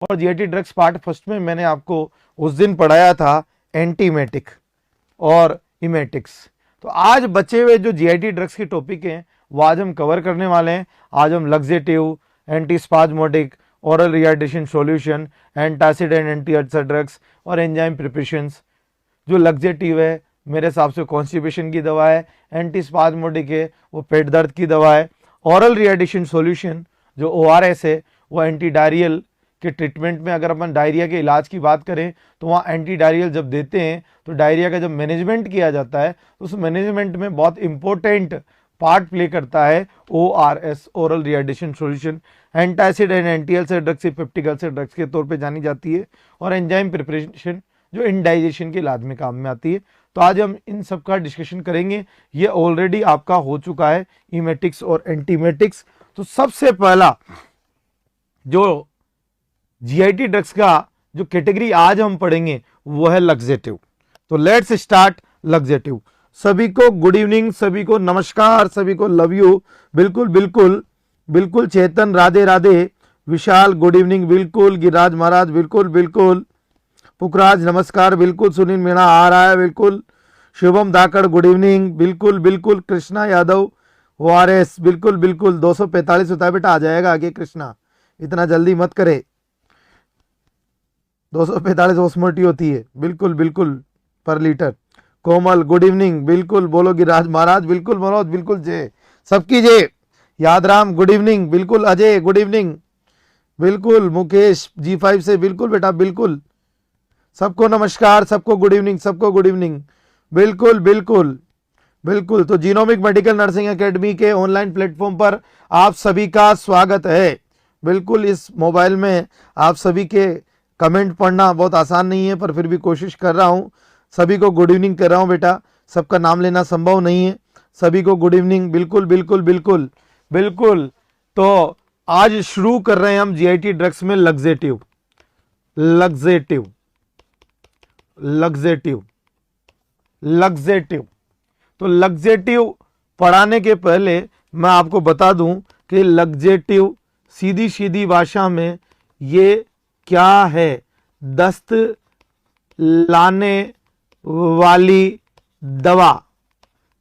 और GIT drugs part first में मैंने आपको उस दिन पढ़ाया था एंटीमेटिक और इमेटिक्स। तो आज बचे हुए जो जीआईटी ड्रग्स के टॉपिक हैं वो आज हम कवर करने वाले हैं। आज हम laxative, antispasmodic, oral rehydration solution, antacid and anti ulcer drugs और एंजाइम प्रिपरेशंस। जो लग्जेटिव है मेरे हिसाब से कॉन्स्टिपेशन की दवा है, एंटीस्पाज्मोटिक है वो पेट दर्द की दवा है, ओरल रिहाइड्रेशन सॉल्यूशन जो ओआरएस है वो एंटी डायरियल के ट्रीटमेंट में, अगर अपन डायरिया के इलाज की बात करें तो वहाँ एंटी डायरियल जब देते हैं तो डायरिया का जब मैनेजमेंट किया जाता है तो उस मैनेजमेंट में बहुत इंपॉर्टेंट पार्ट प्ले करता है ORS, oral rehydration solution. Antacid and anti ulcer drugs peptic ulcer drugs के तौर पे जानी जाती है, और एंजाइम प्रिपरेशन जो इंडाइजेशन के इलाज में काम में आती है। तो आज हम इन सब का डिस्कशन करेंगे। ये ऑलरेडी आपका हो चुका है इमेटिक्स और एंटीमेटिक्स। तो सबसे पहला जो जीआईटी ड्रग्स का जो कैटेगरी आज हम पढ़ेंगे वो है लग्जेटिव। तो लेट्स स्टार्ट लग्जेटिव। सभी को गुड इवनिंग, सभी को नमस्कार, सभी को लव यू। बिल्कुल बिल्कुल बिल्कुल चेतन राधे राधे, विशाल गुड इवनिंग, बिल्कुल गिरिराज महाराज बिल्कुल बिल्कुल, पुखराज नमस्कार, बिल्कुल सुनील मीणा आ रहा है, बिल्कुल शुभम धाकड़ गुड इवनिंग, बिल्कुल बिल्कुल कृष्णा यादव ओआरएस बिल्कुल बिल्कुल 245 होता है बेटा, आ जाएगा आगे कृष्णा, इतना जल्दी मत करे। 245 ओस्मोटी होती है, बिल्कुल बिल्कुल पर लीटर। कोमल गुड इवनिंग, बिल्कुल बोलो गिरिराज महाराज, बिल्कुल मनोज बिल्कुल जय, सबकी जय। यादराम गुड इवनिंग, बिल्कुल अजय गुड इवनिंग, बिल्कुल मुकेश G5 से बिल्कुल बेटा बिल्कुल, सबको नमस्कार, सबको गुड इवनिंग, सबको गुड इवनिंग, बिल्कुल बिल्कुल बिल्कुल। तो जीनोमिक मेडिकल नर्सिंग एकेडमी के ऑनलाइन प्लेटफॉर्म पर आप सभी का स्वागत है। बिल्कुल इस मोबाइल में आप सभी के कमेंट पढ़ना बहुत आसान नहीं है, पर फिर भी कोशिश कर रहा हूं, सभी को गुड इवनिंग कर रहा हूं बेटा, सबका नाम लेना संभव नहीं है, सभी को गुड इवनिंग, बिल्कुल बिल्कुल बिल्कुल बिल्कुल। तो आज शुरू कर रहे हैं हम जीआईटी ड्रग्स में लग्जेटिव लग्जेटिव लग्जेटिव लग्जेटिव। तो लग्जेटिव पढ़ाने के पहले मैं आपको बता दूं कि लग्जेटिव सीधी सीधी भाषा में ये क्या है। दस्त लाने वाली दवा,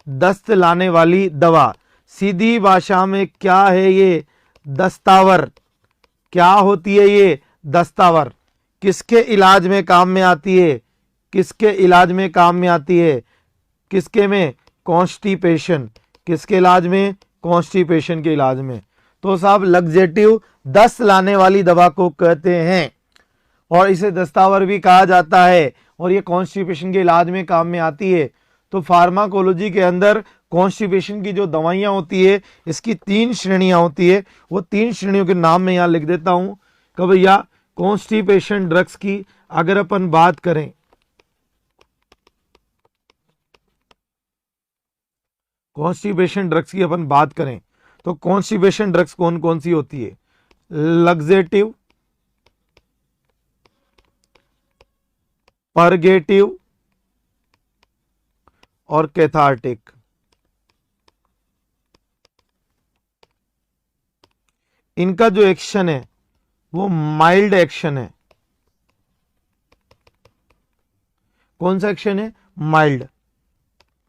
दस्त लाने वाली दवा सीधी भाषा में क्या है ये, दस्तावर। क्या होती है ये दस्तावर, किसके इलाज में काम में आती है, किसके इलाज में काम में आती है, किसके में, कॉन्स्टिपेशन, किसके इलाज में, कॉन्स्टिपेशन के इलाज में। तो साहब लग्जेटिव दस्त लाने वाली दवा को कहते हैं, और इसे दस्तावर भी कहा जाता है, और ये कॉन्स्टिपेशन के इलाज में काम में आती है। तो फार्माकोलॉजी के अंदर कॉन्स्टिपेशन की जो दवाइयां होती है इसकी 3 श्रेणियां होती है, वो 3 श्रेणियों के नाम मैं यहां लिख देता हूं कि भैया कॉन्स्टिपेशन ड्रग्स की अगर अपन बात करें, कॉन्स्टिपेशन ड्रग्स की अपन बात करें तो कॉन्स्टिपेशन ड्रग्स कौन कौन सी होती है, लग्जेटिव, परगेटिव और कैथार्टिक। इनका जो एक्शन है वो माइल्ड एक्शन है। कौन सा एक्शन है, माइल्ड।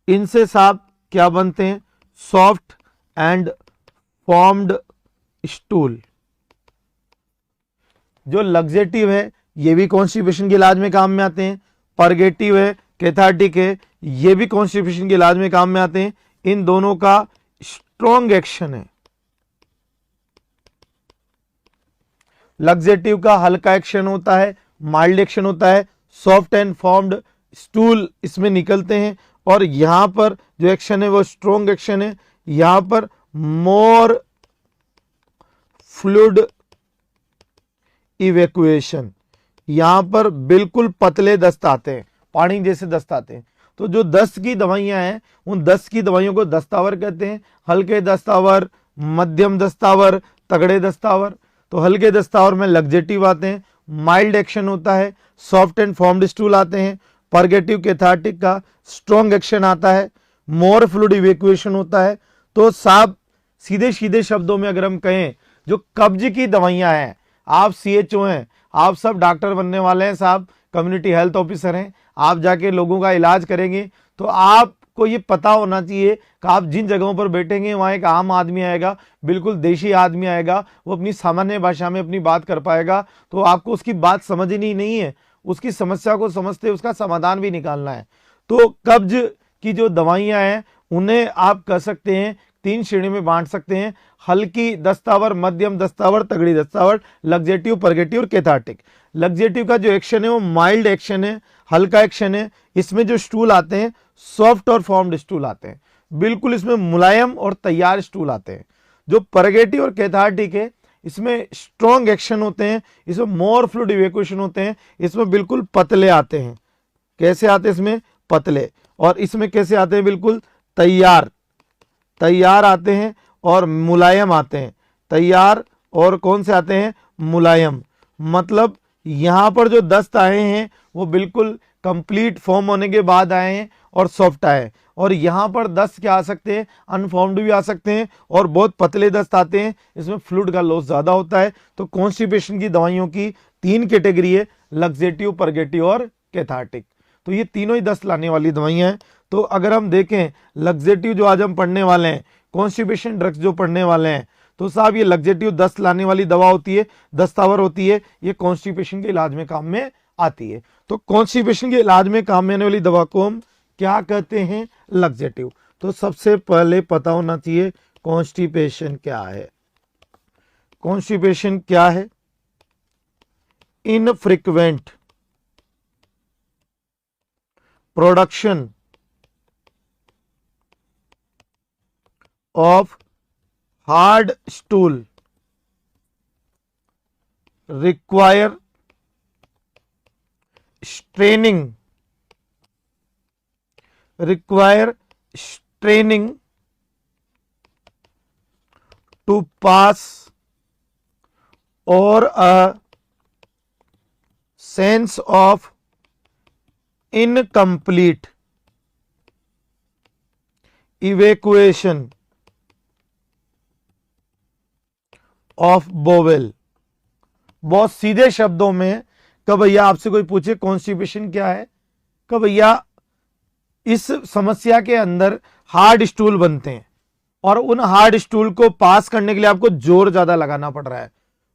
इनसे साहब क्या बनते हैं, सॉफ्ट एंड फॉर्म्ड स्टूल। जो लग्जेटिव है ये भी कॉन्स्टिपेशन के इलाज में काम में आते हैं, परगेटिव है, कैथार्टिक है, ये भी कॉन्स्टिपेशन के इलाज में काम में आते हैं। इन दोनों का स्ट्रॉन्ग एक्शन है। लग्जेटिव का हल्का एक्शन होता है, माइल्ड एक्शन होता है, सॉफ्ट एंड फॉर्म्ड स्टूल इसमें निकलते हैं, और यहां पर जो एक्शन है वो स्ट्रॉन्ग एक्शन है। यहां पर मोर फ्लूइड इवैक्यूएशन, यहां पर बिल्कुल पतले दस्त आते हैं, पानी जैसे दस्त आते हैं। तो जो दस्त की दवाइयां हैं उन दस्त की दवाइयों को दस्तावर कहते हैं, हल्के दस्तावर, मध्यम दस्तावर, तगड़े दस्तावर। तो हल्के दस्तावर में लग्जेटिव आते हैं, माइल्ड एक्शन होता है, सॉफ्ट एंड फॉर्म्ड स्टूल आते हैं, परगेटिव कैथार्टिक का स्ट्रॉन्ग एक्शन आता है, मोर फ्लूइड इवैक्यूएशन होता है। तो साहब सीधे सीधे शब्दों में अगर हम कहें जो कब्ज की दवाइयां हैं, आप CHO हैं, आप सब डॉक्टर बनने वाले हैं साहब, कम्युनिटी हेल्थ ऑफिसर हैं, आप जाके लोगों का इलाज करेंगे, तो आपको ये पता होना चाहिए कि आप जिन जगहों पर बैठेंगे वहाँ एक आम आदमी आएगा, बिल्कुल देशी आदमी आएगा, वो अपनी सामान्य भाषा में अपनी बात कर पाएगा, तो आपको उसकी बात समझनी नहीं है, उसकी समस्या को समझते उसका समाधान भी निकालना है। तो कब्ज की जो दवाइयाँ हैं उन्हें आप कह सकते हैं 3 श्रेणी में बांट सकते हैं, हल्की दस्तावर, मध्यम दस्तावर, तगड़ी दस्तावर, लग्जेटिव, परगेटिव और कैथार्टिक। लग्जेटिव का जो एक्शन है वो माइल्ड एक्शन है, हल्का एक्शन है। इसमें जो स्टूल आते हैं सॉफ्ट और फॉर्म्ड स्टूल आते हैं, बिल्कुल इसमें मुलायम और तैयार स्टूल आते हैं। जो परगेटिव और कैथार्टिक है इसमें स्ट्रॉन्ग एक्शन होते हैं, इसमें मोर फ्लूइड इवैक्यूएशन होते हैं, इसमें बिल्कुल पतले आते हैं। कैसे आते हैं इसमें? पतले। और इसमें कैसे आते हैं? बिल्कुल तैयार आते हैं और मुलायम आते हैं। तैयार और कौन से आते हैं? मुलायम। मतलब यहां पर जो दस्त आए हैं वो बिल्कुल कंप्लीट फॉर्म होने के बाद आए हैं और सॉफ्ट आए, और यहां पर दस्त क्या आ सकते हैं? अनफॉर्म्ड भी आ सकते हैं और बहुत पतले दस्त आते हैं, इसमें फ्लूइड का लॉस ज्यादा होता है। तो कॉन्स्टिपेशन की दवाइयों की 3 कैटेगरी है, लग्जेटिव, परगेटिव और कैथार्टिक। तो ये तीनों ही दस्त लाने वाली दवाइयां हैं। तो अगर हम देखें लग्जेटिव जो आज हम पढ़ने वाले हैं, कॉन्स्टिपेशन ड्रग्स जो पढ़ने वाले हैं, तो साहब ये लग्जेटिव दस्त लाने वाली दवा होती है, दस्तावर होती है, ये कॉन्स्टिपेशन के इलाज में काम में आती है। तो कॉन्स्टिपेशन के इलाज में काम में आने वाली दवा को हम क्या कहते हैं? लग्जेटिव। तो सबसे पहले पता होना चाहिए कॉन्स्टिपेशन क्या है। कॉन्स्टिपेशन क्या है? Infrequent production of hard stool, require straining to pass, or a sense of incomplete evacuation of bowel. बहुत सीधे शब्दों में कि भैया आपसे कोई पूछे कॉन्स्टिपेशन क्या है, कि भैया इस समस्या के अंदर हार्ड स्टूल बनते हैं और उन हार्ड स्टूल को पास करने के लिए आपको जोर ज्यादा लगाना पड़ रहा है,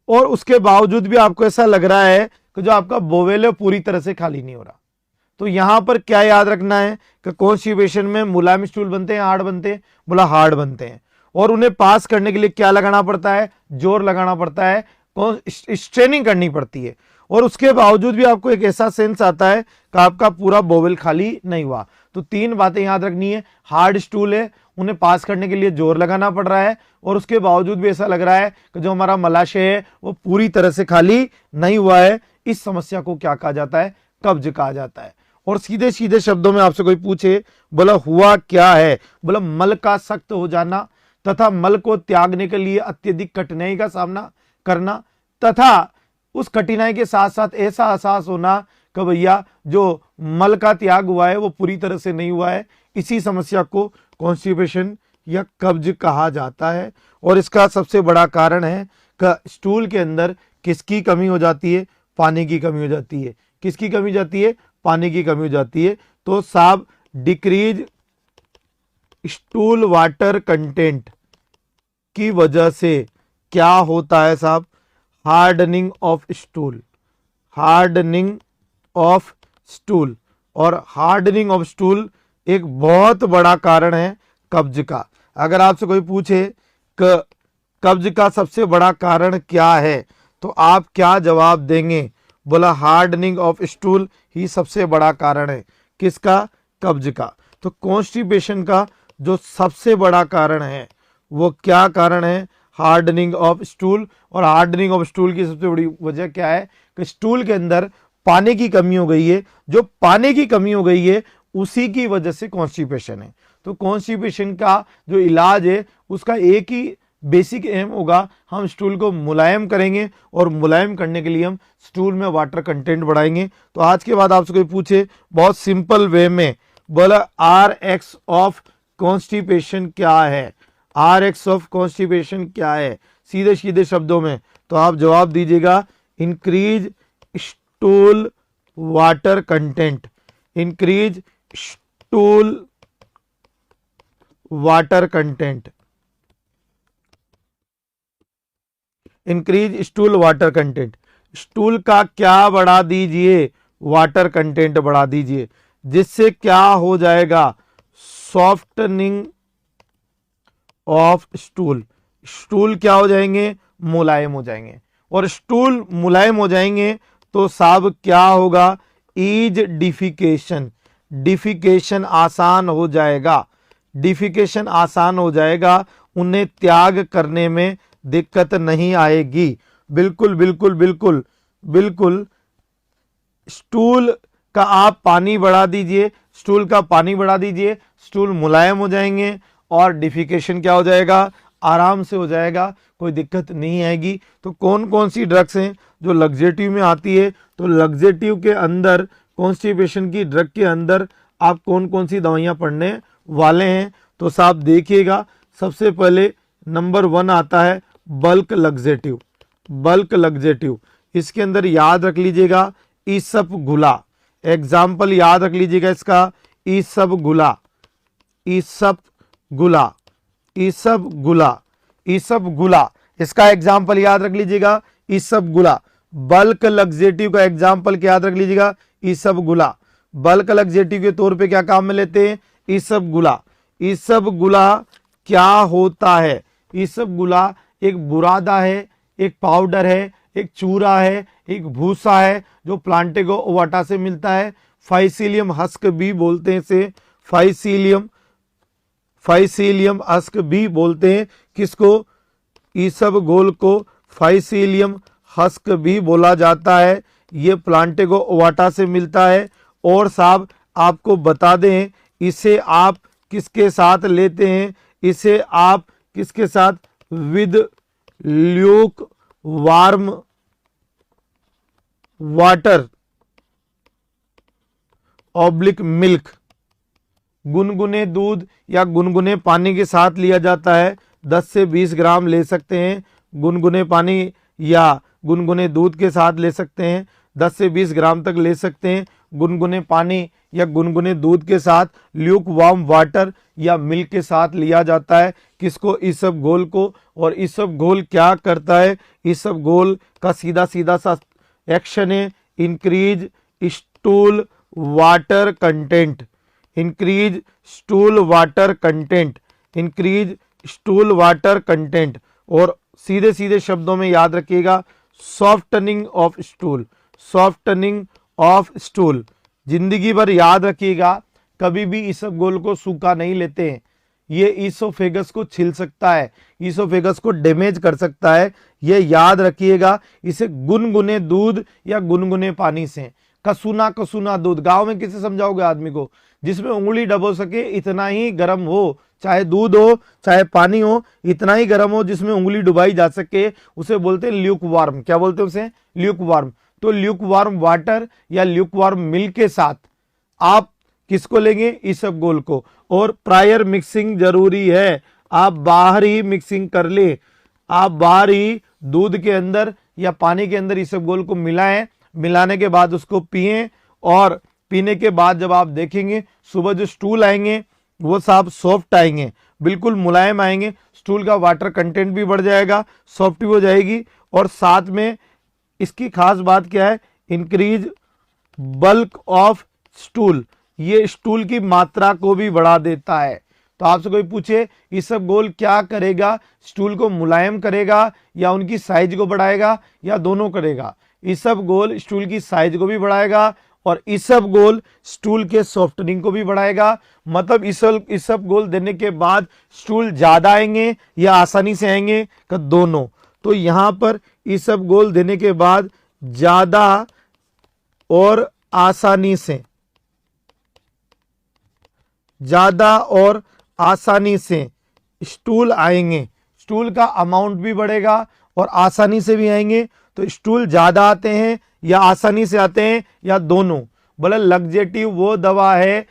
और उसके बावजूद भी आपको ऐसा लग रहा है कि जो आपका बोवेल है पूरी तरह से खाली नहीं हो रहा। तो यहां पर क्या याद रखना है कि कॉन्स्टिपेशन में मुलायम स्टूल बनते हैं, हार्ड बनते हैं? बोला हार्ड बनते हैं, और उन्हें पास करने के लिए क्या लगाना पड़ता है? जोर लगाना पड़ता है, स्ट्रेनिंग करनी पड़ती है, और उसके बावजूद भी आपको एक ऐसा सेंस आता है कि आपका पूरा बोवेल खाली नहीं हुआ। तो 3 बातें याद रखनी है, हार्ड स्टूल है, उन्हें पास करने के लिए जोर लगाना पड़ रहा है, और उसके बावजूद भी ऐसा लग रहा है कि जो हमारा मलाशय है वो पूरी तरह से खाली नहीं हुआ है। इस समस्या को क्या कहा जाता है? कब्ज कहा जाता है। और सीधे सीधे शब्दों में आपसे कोई पूछे बोला हुआ क्या है? बोला मल का सख्त हो जाना तथा मल को त्यागने के लिए अत्यधिक कठिनाई का सामना करना, तथा उस कठिनाई के साथ साथ ऐसा एहसास होना कि भैया जो मल का त्याग हुआ है वो पूरी तरह से नहीं हुआ है। इसी समस्या को कॉन्स्टिपेशन या कब्ज कहा जाता है। और इसका सबसे बड़ा कारण है कि स्टूल के अंदर किसकी कमी हो जाती है? पानी की कमी हो जाती है। किसकी कमी जाती है? पानी की कमी हो जाती है। तो साहब डिक्रीज स्टूल वाटर कंटेंट की वजह से क्या होता है साहब? Hardening of stool, hardening of stool. और हार्डनिंग ऑफ स्टूल एक बहुत बड़ा कारण है कब्ज का। अगर आपसे कोई पूछे कि कब्ज का सबसे बड़ा कारण क्या है तो आप क्या जवाब देंगे? बोला हार्डनिंग ऑफ स्टूल ही सबसे बड़ा कारण है। किसका? कब्ज का। तो कॉन्स्टिपेशन का जो सबसे बड़ा कारण है वो क्या कारण है? Hardening of stool. और हार्डनिंग ऑफ स्टूल की सबसे बड़ी वजह क्या है कि स्टूल के अंदर पानी की कमी हो गई है। जो पानी की कमी हो गई है उसी की वजह से कॉन्स्टिपेशन है। तो कॉन्स्टिपेशन का जो इलाज है उसका एक ही बेसिक एम होगा, हम स्टूल को मुलायम करेंगे, और मुलायम करने के लिए हम स्टूल में वाटर कंटेंट बढ़ाएंगे। तो आज के बाद आपसे कोई पूछे बहुत सिंपल वे में, बोला RX ऑफ कॉन्स्टिपेशन क्या है? RX ऑफ कॉन्स्टिपेशन क्या है? सीधे सीधे शब्दों में तो आप जवाब दीजिएगा increase stool water content, increase stool water content, increase stool water content. Stool का क्या बढ़ा दीजिए, वाटर कंटेंट बढ़ा दीजिए, जिससे क्या हो जाएगा, सॉफ्टनिंग ऑफ स्टूल। स्टूल क्या हो जाएंगे, मुलायम हो जाएंगे, और स्टूल मुलायम हो जाएंगे तो साहब क्या होगा, ईज डिफिकेशन, डिफिकेशन आसान हो जाएगा, डिफिकेशन आसान हो जाएगा, उन्हें त्याग करने में दिक्कत नहीं आएगी। बिल्कुल बिल्कुल बिल्कुल बिल्कुल। स्टूल का आप पानी बढ़ा दीजिए, स्टूल का पानी बढ़ा दीजिए, स्टूल मुलायम हो जाएंगे और डिफिकेशन क्या हो जाएगा, आराम से हो जाएगा, कोई दिक्कत नहीं आएगी। तो कौन कौन सी ड्रग्स हैं जो लग्जेटिव में आती है, तो लग्जेटिव के अंदर कॉन्स्टिपेशन की ड्रग के अंदर आप कौन कौन सी दवाइयां पढ़ने वाले हैं, तो साहब देखिएगा। सबसे पहले नंबर 1 आता है बल्क लग्जेटिव, बल्क लग्जेटिव। इसके अंदर याद रख लीजिएगा इसबगोला, एग्जाम्पल याद रख लीजिएगा इसका, इसबगोला, इसबगोला, इसबगोला, इसबगोला, इसका एग्जाम्पल याद रख लीजिएगा इसबगोला। बल्क लग्जेटिव का एग्जाम्पल क्या याद रख लीजिएगा, इसबगोला। बल्क लग्जेटिव के तौर पे क्या काम में लेते हैं, इसबगोला। इसबगोला क्या होता है, इसबगोला एक बुरादा है, एक पाउडर है, एक चूरा है, एक भूसा है जो प्लांटेगो ओवाटा से मिलता है। फाइसीलियम हस्क भी बोलते हैं इसे, फाइसीलियम, फाइसीलियम हस्क भी बोलते हैं किसको, इसबगोल को फाइसीलियम हस्क भी बोला जाता है। ये प्लांटेगो ओवाटा से मिलता है। और साहब आपको बता दें, इसे आप किसके साथ लेते हैं, इसे आप किसके साथ, with Luke warm water oblique milk, गुनगुने दूध या गुनगुने पानी के साथ लिया जाता है। 10 से 20 ग्राम ले सकते हैं, गुनगुने पानी या गुनगुने दूध के साथ ले सकते हैं, 10 से 20 ग्राम तक ले सकते हैं। गुनगुने पानी या गुनगुने दूध के साथ ल्यूक वार्म वाटर या मिल्क के साथ लिया जाता है किसको, इसबगोल को। और इसबगोल क्या करता है, इसबगोल का सीधा सीधा सा एक्शन है, increase stool water content, increase stool water content, increase stool water content. और सीधे सीधे शब्दों में याद रखिएगा, softening of stool, softening of stool. जिंदगी भर याद रखिएगा, कभी भी इसबगोल को सूखा नहीं लेते हैं, ये ईसोफेगस को छिल सकता है, ईसोफेगस को डैमेज कर सकता है, ये याद रखिएगा। इसे गुनगुने दूध या गुनगुने पानी से, कसूना कसूना दूध, गांव में किसे समझाओगे आदमी को, जिसमें उंगली डबो सके इतना ही गर्म हो, चाहे दूध हो चाहे पानी हो, इतना ही गर्म हो जिसमें उंगली डुबाई जा सके, उसे बोलते हैं ल्यूक वार्म। क्या बोलते हैं उसे, ल्यूक वार्म। तो ल्यूक वार्म वाटर या ल्यूक वार्म मिल्क के साथ आप किसको लेंगे, इसबगोल को। और प्रायर मिक्सिंग जरूरी है, आप बाहर ही मिक्सिंग कर ले, आप बाहर ही दूध के अंदर या पानी के अंदर इसबगोल को मिलाएं, मिलाने के बाद उसको पिएं। और पीने के बाद जब आप देखेंगे सुबह जो स्टूल आएंगे वो साहब सॉफ्ट आएंगे, बिल्कुल मुलायम आएंगे, स्टूल का वाटर कंटेंट भी बढ़ जाएगा, सॉफ्ट भी हो जाएगी। और साथ में इसकी खास बात क्या है, इंक्रीज बल्क ऑफ स्टूल, ये स्टूल की मात्रा को भी बढ़ा देता है। तो आपसे कोई पूछे इसबगोल क्या करेगा, स्टूल को मुलायम करेगा या उनकी साइज को बढ़ाएगा या दोनों करेगा, इसबगोल स्टूल की साइज को भी बढ़ाएगा और इसबगोल स्टूल के सॉफ्टनिंग को भी बढ़ाएगा। मतलब इसबगोल देने के बाद स्टूल ज्यादा आएंगे या आसानी से आएंगे, का दोनों। तो यहां पर इसबगोल देने के बाद ज्यादा और आसानी से, ज्यादा और आसानी से स्टूल आएंगे, स्टूल का अमाउंट भी बढ़ेगा और आसानी से भी आएंगे। तो स्टूल ज्यादा आते हैं या आसानी से आते हैं या दोनों। बोले लग्जेटिव वो दवा है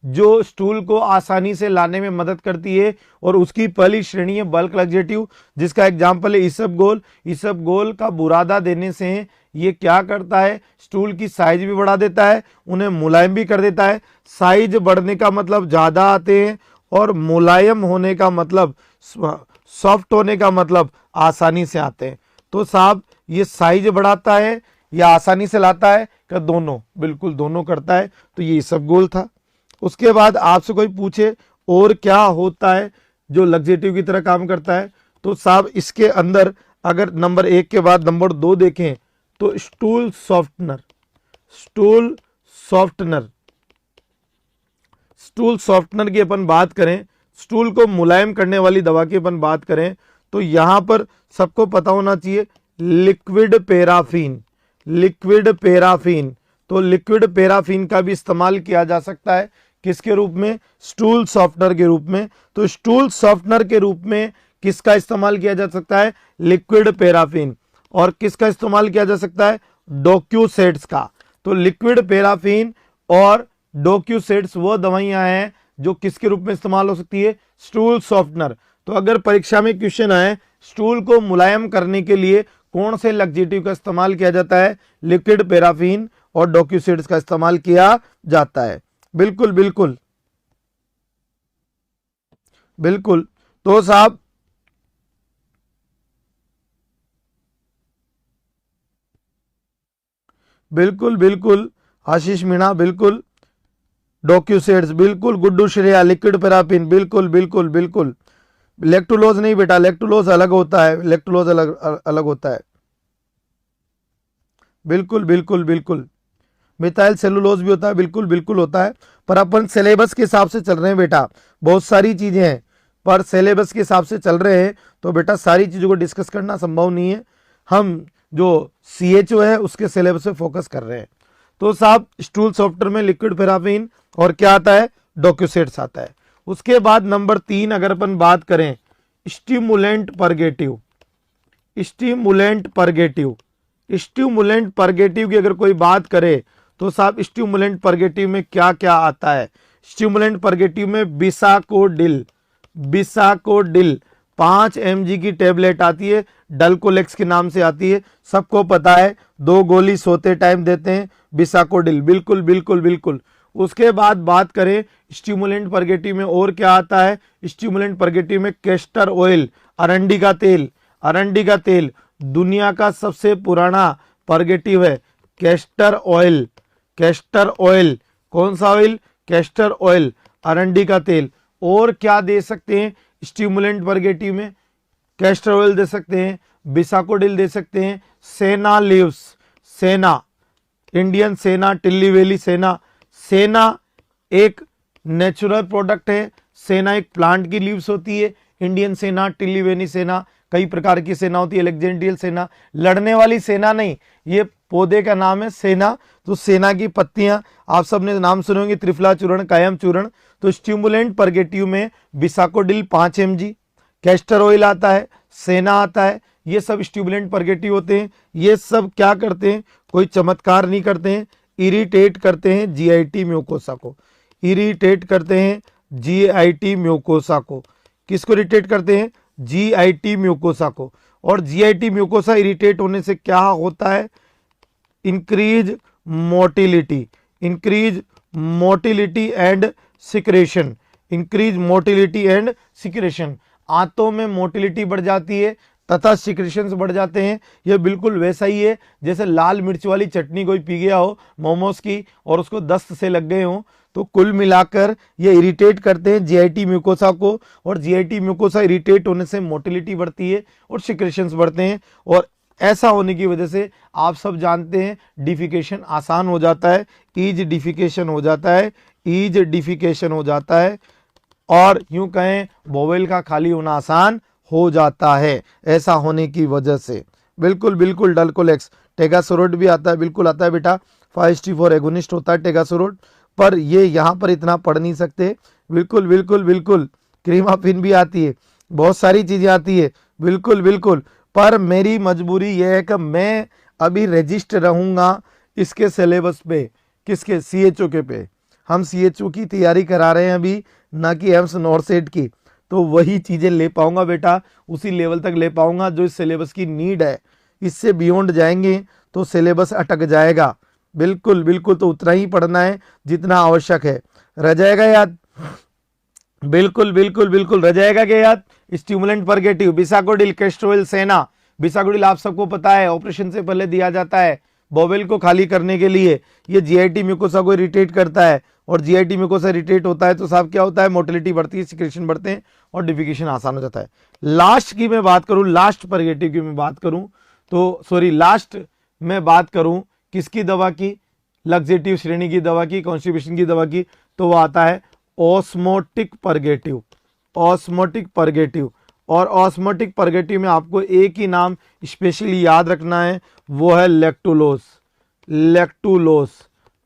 जो स्टूल को आसानी से लाने में मदद करती है और उसकी पहली श्रेणी है बल्क लग्जेटिव, जिसका एग्जाम्पल है इसबगोल। इसबगोल का बुरादा देने से ये क्या करता है, स्टूल की साइज भी बढ़ा देता है, उन्हें मुलायम भी कर देता है। साइज बढ़ने का मतलब ज्यादा आते हैं और मुलायम होने का मतलब, सॉफ्ट होने का मतलब आसानी से आते हैं। तो साहब ये साइज बढ़ाता है या आसानी से लाता है, क्या दोनों? बिल्कुल दोनों करता है। तो ये सब गोल था। उसके बाद आपसे कोई पूछे और क्या होता है जो लग्जेटिव की तरह काम करता है, तो साहब इसके अंदर अगर नंबर 1 के बाद नंबर 2 देखें तो stool softener, stool softener, stool softener की अपन बात करें, स्टूल को मुलायम करने वाली दवा की अपन बात करें, तो यहां पर सबको पता होना चाहिए लिक्विड पैराफिन, लिक्विड पैराफिन। तो लिक्विड पैराफिन का भी इस्तेमाल किया जा सकता है किसके रूप में? स्टूल सॉफ्टनर के रूप में। तो स्टूल सॉफ्टनर के रूप में किसका इस्तेमाल किया जा सकता है? Liquid paraffin. और किसका इस्तेमाल किया जा सकता है? डोक्यूसेट्स का। तो लिक्विड पैराफिन और डोक्यूसेट्स वो दवाइयां हैं जो किसके रूप में इस्तेमाल हो सकती है? Stool softener. तो अगर परीक्षा में क्वेश्चन आए स्टूल को मुलायम करने के लिए कौन से लग्जेटिव का इस्तेमाल किया जाता है? लिक्विड पैराफिन और डोक्यूसेट्स का इस्तेमाल किया जाता है। बिल्कुल बिल्कुल बिल्कुल। तो साहब बिल्कुल बिल्कुल आशीष मीणा, बिल्कुल डोक्यूसेट्स, बिल्कुल गुड्डू श्रेया, लिक्विड पैराफिन, बिल्कुल बिल्कुल बिल्कुल। लेक्टुलोज नहीं बेटा, लेक्टुलोज अलग होता है, लेक्टुलोज अलग अलग होता है। बिल्कुल बिल्कुल बिल्कुल। मिथाइल सेलुलोज भी होता है, बिल्कुल बिल्कुल होता है। पर अपन सिलेबस के हिसाब से चल रहे हैं बेटा, बहुत सारी चीजें हैं पर सिलेबस के हिसाब से चल रहे हैं, तो बेटा सारी चीजों को डिस्कस करना संभव नहीं है। हम जो CHO है उसके सिलेबस पे फोकस कर रहे हैं। तो साहब स्टूल सॉफ्टनर में लिक्विड पैराफिन और क्या आता है? डोक्यूसेट्स आता है। उसके बाद नंबर 3 अगर अपन बात करें stimulant purgative, stimulant purgative, stimulant purgative की अगर कोई बात करे तो साहब स्टिमुलेंट परगेटिव में क्या क्या आता है? स्टिमुलेंट परगेटिव में बिसाकोडिल, बिसाकोडिल 5 mg की टेबलेट आती है, डल्कोलेक्स के नाम से आती है, सबको पता है, 2 गोली सोते टाइम देते हैं बिसाकोडिल, बिल्कुल बिल्कुल बिल्कुल। उसके बाद बात करें स्टिमुलेंट परगेटिव में और क्या आता है? स्टिमुलेंट परगेटिव में कैस्टर ऑयल, अरंडी का तेल, अरंडी का तेल दुनिया का सबसे पुराना परगेटिव है। कैस्टर ऑयल, कैस्टर ऑयल, कौन सा ऑयल? कैस्टर ऑयल, अरंडी का तेल। और क्या दे सकते हैं स्टिमुलेंट परगेटिव में? कैस्टर ऑयल दे सकते हैं, बिसाकोडिल दे सकते हैं, सेना लीव्स, सेना, इंडियन सेना, टिल्ली वैली सेना। सेना एक नेचुरल प्रोडक्ट है, सेना एक प्लांट की लीव्स होती है। इंडियन सेना, टिल्ली वैली सेना, कई प्रकार की सेना होती है। अलेक्जेंड्रियल सेना, लड़ने वाली सेना नहीं, ये पौधे का नाम है सेना। तो सेना की पत्तियां आप सबने नाम सुने होंगे, त्रिफला चूर्ण, कायम चूर्ण। तो स्टिमुलेंट परगेटिव में बिसाकोडिल 5 mg, कैस्टर ऑयल आता है, सेना आता है, ये सब स्टिमुलेंट परगेटिव होते हैं। ये सब क्या करते हैं? कोई चमत्कार नहीं करते हैं, इरिटेट करते हैं GIT म्यूकोसा को, इरिटेट करते हैं GIT म्यूकोसा को। किसको इरिटेट करते हैं? GIT म्यूकोसा को। और GIT म्यूकोसा इरिटेट होने से क्या होता है? Increase motility, increase motility and secretion, increase motility and secretion. आंतों में मोटिलिटी बढ़ जाती है तथा सिक्रेशंस बढ़ जाते हैं। यह बिल्कुल वैसा ही है जैसे लाल मिर्च वाली चटनी कोई पी गया हो मोमोज की और उसको दस्त से लग गए हो। तो कुल मिलाकर ये इरिटेट करते हैं GIT म्यूकोसा को, और GIT म्यूकोसा इरिटेट होने से मोटिलिटी बढ़ती है और सिक्रेशंस बढ़ते हैं। और ऐसा होने की वजह से आप सब जानते हैं डिफिकेशन आसान हो जाता है, ईज डिफिकेशन हो जाता है, ईज डिफिकेशन हो जाता है, और यूं कहें बोवेल का खाली होना आसान हो जाता है ऐसा होने की वजह से। बिल्कुल बिल्कुल डल्कोलेक्स, टेगासोरोड भी आता है, बिल्कुल आता है बेटा, 5T4 एगोनिस्ट होता है टेगासोरोड, पर ये यहाँ पर इतना पढ़ नहीं सकते। बिल्कुल बिल्कुल बिल्कुल क्रीमाफिन भी आती है, बहुत सारी चीजें आती है, बिल्कुल बिल्कुल। पर मेरी मजबूरी यह है कि मैं अभी रजिस्टर रहूंगा इसके सिलेबस पे, किसके? CHO के पे। हम CHO की तैयारी करा रहे हैं अभी, ना कि एम्स नॉर्सेट की। तो वही चीजें ले पाऊंगा बेटा, उसी लेवल तक ले पाऊंगा जो इस सिलेबस की नीड है। इससे बियॉन्ड जाएंगे तो सिलेबस अटक जाएगा। बिल्कुल बिल्कुल, तो उतना ही पढ़ना है जितना आवश्यक है। रह जाएगा याद? बिल्कुल बिल्कुल बिल्कुल, रह जाएगा क्या याद? स्टिमुलेंट परगेटिव, बिसाकोडिल, कैस्ट्रोइल, सेना। बिसाकोडिल आप सबको पता है ऑपरेशन से पहले दिया जाता है बोवेल को खाली करने के लिए। ये जीआईटी म्यूकोसा को इरिटेट करता है, और जीआईटी म्यूकोसा इरिटेट होता है तो साहब क्या होता है, मोटिलिटी बढ़ती है, सिक्रेशन बढ़ते हैं और डिफिकेशन आसान हो जाता है। लास्ट की मैं बात करूं, लास्ट परगेटिव की मैं बात करूं तो सॉरी, लास्ट मैं बात करूं किसकी दवा की, लग्जेटिव श्रेणी की दवा की, कॉन्स्टिपेशन की दवा की, तो वो आता है ऑस्मोटिक परगेटिव। ऑस्मोटिक परगेटिव, और ऑस्मोटिक परगेटिव में आपको एक ही नाम स्पेशली याद रखना है, वो है लैक्टुलोज। लैक्टुलोज,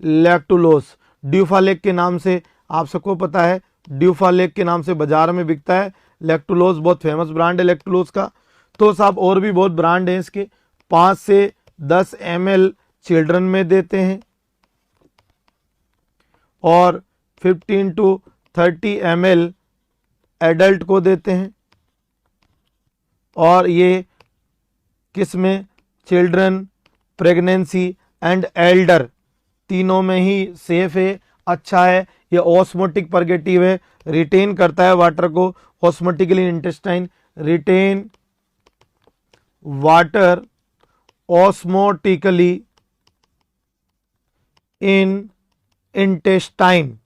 लैक्टुलोज ड्यूफालेक के नाम से आप सबको पता है, ड्यूफालेक के नाम से बाजार में बिकता है। लैक्टुलोज बहुत फेमस ब्रांड है लैक्टुलोज का। तो साहब और भी बहुत ब्रांड हैं इसके। 5 से 10 ml चिल्ड्रन में देते हैं और 15 to 30 ml एडल्ट को देते हैं। और ये किस में, चिल्ड्रन, प्रेगनेंसी एंड एल्डर, तीनों में ही सेफ है, अच्छा है। ये ऑस्मोटिक परगेटिव है, रिटेन करता है वाटर को osmotically intestine, retain water osmotically in intestine,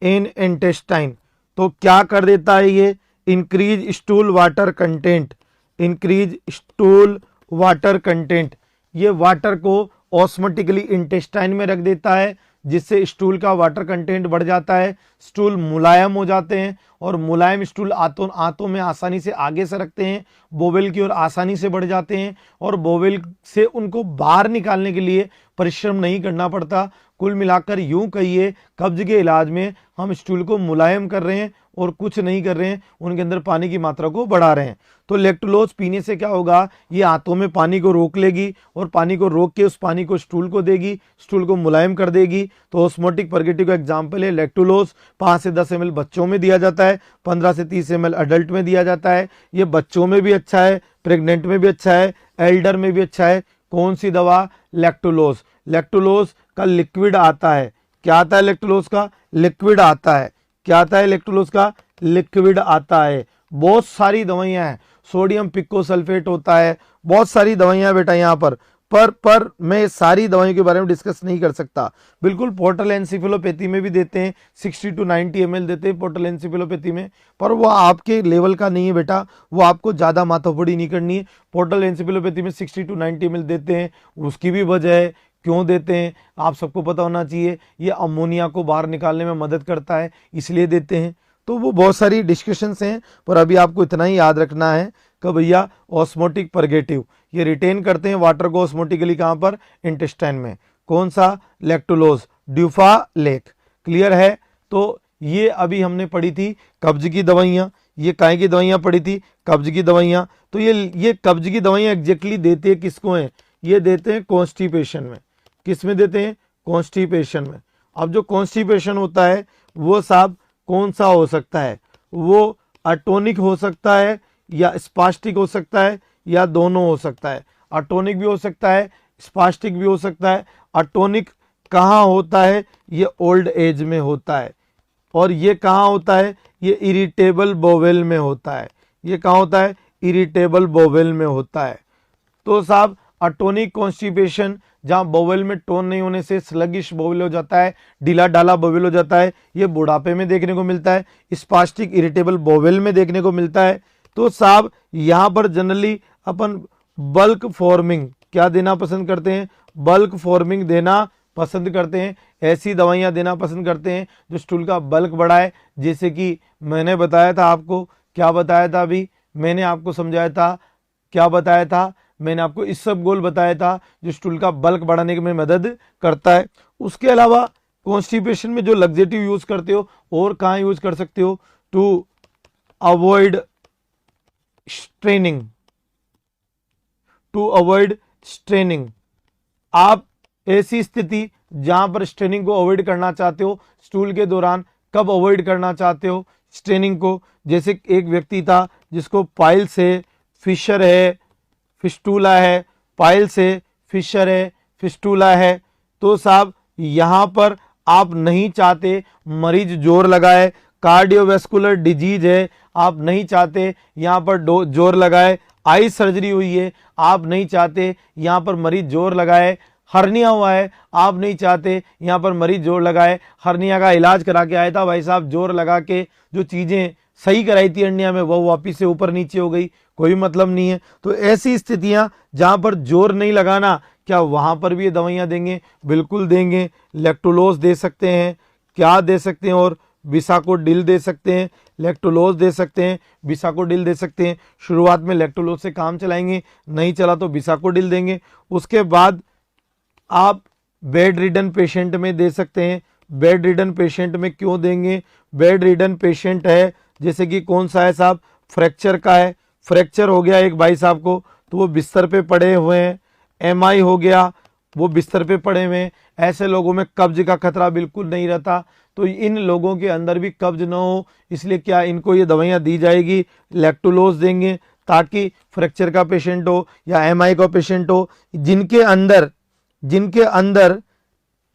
in intestine. तो क्या कर देता है ये, increase stool water content, increase stool water content. ये वाटर को ऑस्मोटिकली इंटेस्टाइन में रख देता है, जिससे स्टूल का वाटर कंटेंट बढ़ जाता है, स्टूल मुलायम हो जाते हैं, और मुलायम स्टूल आंतों में आसानी से आगे सरकते हैं, बोवेल की ओर आसानी से बढ़ जाते हैं, और बोवेल से उनको बाहर निकालने के लिए परिश्रम नहीं करना पड़ता। कुल मिलाकर यूं कहिए, कब्ज के इलाज में हम स्टूल को मुलायम कर रहे हैं और कुछ नहीं कर रहे हैं, उनके अंदर पानी की मात्रा को बढ़ा रहे हैं। तो लैक्टुलोज पीने से क्या होगा, ये आंतों में पानी को रोक लेगी, और पानी को रोक के उस पानी को स्टूल को देगी, स्टूल को मुलायम कर देगी। तो ऑस्मोटिक परगेटिव का एग्जाम्पल है लैक्टुलोज। 5 से 10 ml बच्चों में दिया जाता है, 15 से 30 ml अडल्ट में दिया जाता है। ये बच्चों में भी अच्छा है, प्रेग्नेंट में भी अच्छा है, एल्डर में भी अच्छा है। कौन सी दवा, लैक्टुलोज। लैक्टुलोज का लिक्विड आता है, क्या आता है लैक्टुलोज का, लिक्विड आता है। क्या आता है लैक्टुलोज का, लिक्विड आता है। बहुत सारी दवाइयां हैं, सोडियम पिक्कोसल्फेट होता है, बहुत सारी दवाइयां बेटा यहाँ पर मैं सारी दवाइयों के बारे में डिस्कस नहीं कर सकता। बिल्कुल पोर्टल एनसेफेलोपैथी में भी देते हैं, 60 to 90 ml देते हैं पोर्टल एनसेफेलोपैथी में, पर वो आपके लेवल का नहीं है बेटा, वो आपको ज़्यादा माथापड़ी नहीं करनी है। पोर्टल एनसेफेलोपैथी में 60 to 90 ml देते हैं, उसकी भी वजह है, क्यों देते हैं आप सबको पता होना चाहिए। ये अमोनिया को बाहर निकालने में मदद करता है, इसलिए देते हैं। तो वो बहुत सारी डिस्कशंस हैं, पर अभी आपको इतना ही याद रखना है कि भैया ऑस्मोटिक परगेटिव ये रिटेन करते हैं वाटर को ऑस्मोटिकली, कहाँ पर, इंटेस्टाइन में। कौन सा, लैक्टुलोज, ड्यूफालेक। क्लियर है? तो ये अभी हमने पढ़ी थी कब्ज की दवाइयाँ, ये काहे की दवाइयाँ पढ़ी थी, कब्ज की दवाइयाँ। तो ये कब्ज की दवाइयाँ एग्जैक्टली देते हैं किसको हैं, ये देते हैं कॉन्स्टिपेशन में। किस में देते हैं, कॉन्स्टिपेशन में। अब जो कॉन्स्टिपेशन होता है वो साहब कौन सा हो सकता है, वो अटोनिक हो सकता है या स्पास्टिक हो सकता है, या दोनों हो सकता है। अटोनिक भी हो सकता है, स्पास्टिक भी हो सकता है। अटोनिक कहाँ होता है, ये ओल्ड एज में होता है, और ये कहाँ होता है, ये इरिटेबल बोवेल में होता है। ये कहाँ होता है, इरिटेबल बोवेल में होता है। तो साहब अटोनिक कॉन्स्टिपेशन, जहां बोवेल में टोन नहीं होने से स्लगिश बोवेल हो जाता है, ढीला ढाला बोवेल हो जाता है, ये बुढ़ापे में देखने को मिलता है। स्पास्टिक इरिटेबल बोवेल में देखने को मिलता है। तो साहब यहां पर जनरली अपन बल्क फॉर्मिंग क्या देना पसंद करते हैं, बल्क फॉर्मिंग देना पसंद करते हैं। ऐसी दवाइयां देना पसंद करते हैं जो स्टूल का बल्क बढ़ाए, जैसे कि मैंने बताया था आपको, क्या बताया था अभी मैंने आपको समझाया था, क्या बताया था मैंने आपको, इस सब गोल बताया था जो स्टूल का बल्क बढ़ाने में मदद करता है। उसके अलावा कॉन्स्टिपेशन में जो लग्जेटिव यूज करते हो, और कहाँ यूज कर सकते हो, to avoid straining, to avoid straining. आप ऐसी स्थिति जहां पर स्ट्रेनिंग को अवॉइड करना चाहते हो, स्टूल के दौरान कब अवॉइड करना चाहते हो स्ट्रेनिंग को, जैसे एक व्यक्ति था जिसको पाइल्स है, फिशर है, फिस्टूला है, पाइल्स है, फिशर है, फिस्टूला है, तो साहब यहाँ पर आप नहीं चाहते मरीज जोर लगाए। कार्डियोवैस्कुलर डिजीज है, आप नहीं चाहते यहाँ पर जोर लगाए। आई सर्जरी हुई है, आप नहीं चाहते यहाँ पर मरीज जोर लगाए। हर्निया हुआ है, आप नहीं चाहते यहाँ पर मरीज जोर लगाए। हर्निया का इलाज करा के आया था भाई साहब, जोर लगा के जो चीजें सही कराई थी हर्निया में वो वापिस से ऊपर नीचे हो गई, कोई मतलब नहीं है। तो ऐसी स्थितियां जहां पर जोर नहीं लगाना, क्या वहां पर भी ये दवाइयां देंगे? बिल्कुल देंगे। लेक्टुलोज दे सकते हैं, क्या दे सकते हैं, और बिसाकोडिल दे सकते हैं, लेक्टुलोज दे सकते हैं, बिसाकोडिल दे सकते हैं। शुरुआत में लेक्टुलोज से काम चलाएंगे, नहीं चला तो बिसाकोडिल देंगे। उसके बाद आप बेड रिडन पेशेंट में दे सकते हैं। बेड रिडन पेशेंट में क्यों देंगे? बेड रिडन पेशेंट है जैसे कि कौन सा है साहब, फ्रैक्चर का है, फ्रैक्चर हो गया एक भाई साहब को तो वो बिस्तर पे पड़े हुए हैं। एमआई हो गया, वो बिस्तर पे पड़े हुए हैं। ऐसे लोगों में कब्ज का खतरा बिल्कुल नहीं रहता, तो इन लोगों के अंदर भी कब्ज न हो, इसलिए क्या इनको ये दवाइयाँ दी जाएगी, लेक्टुलोज देंगे, ताकि फ्रैक्चर का पेशेंट हो या एमआई का पेशेंट हो, जिनके अंदर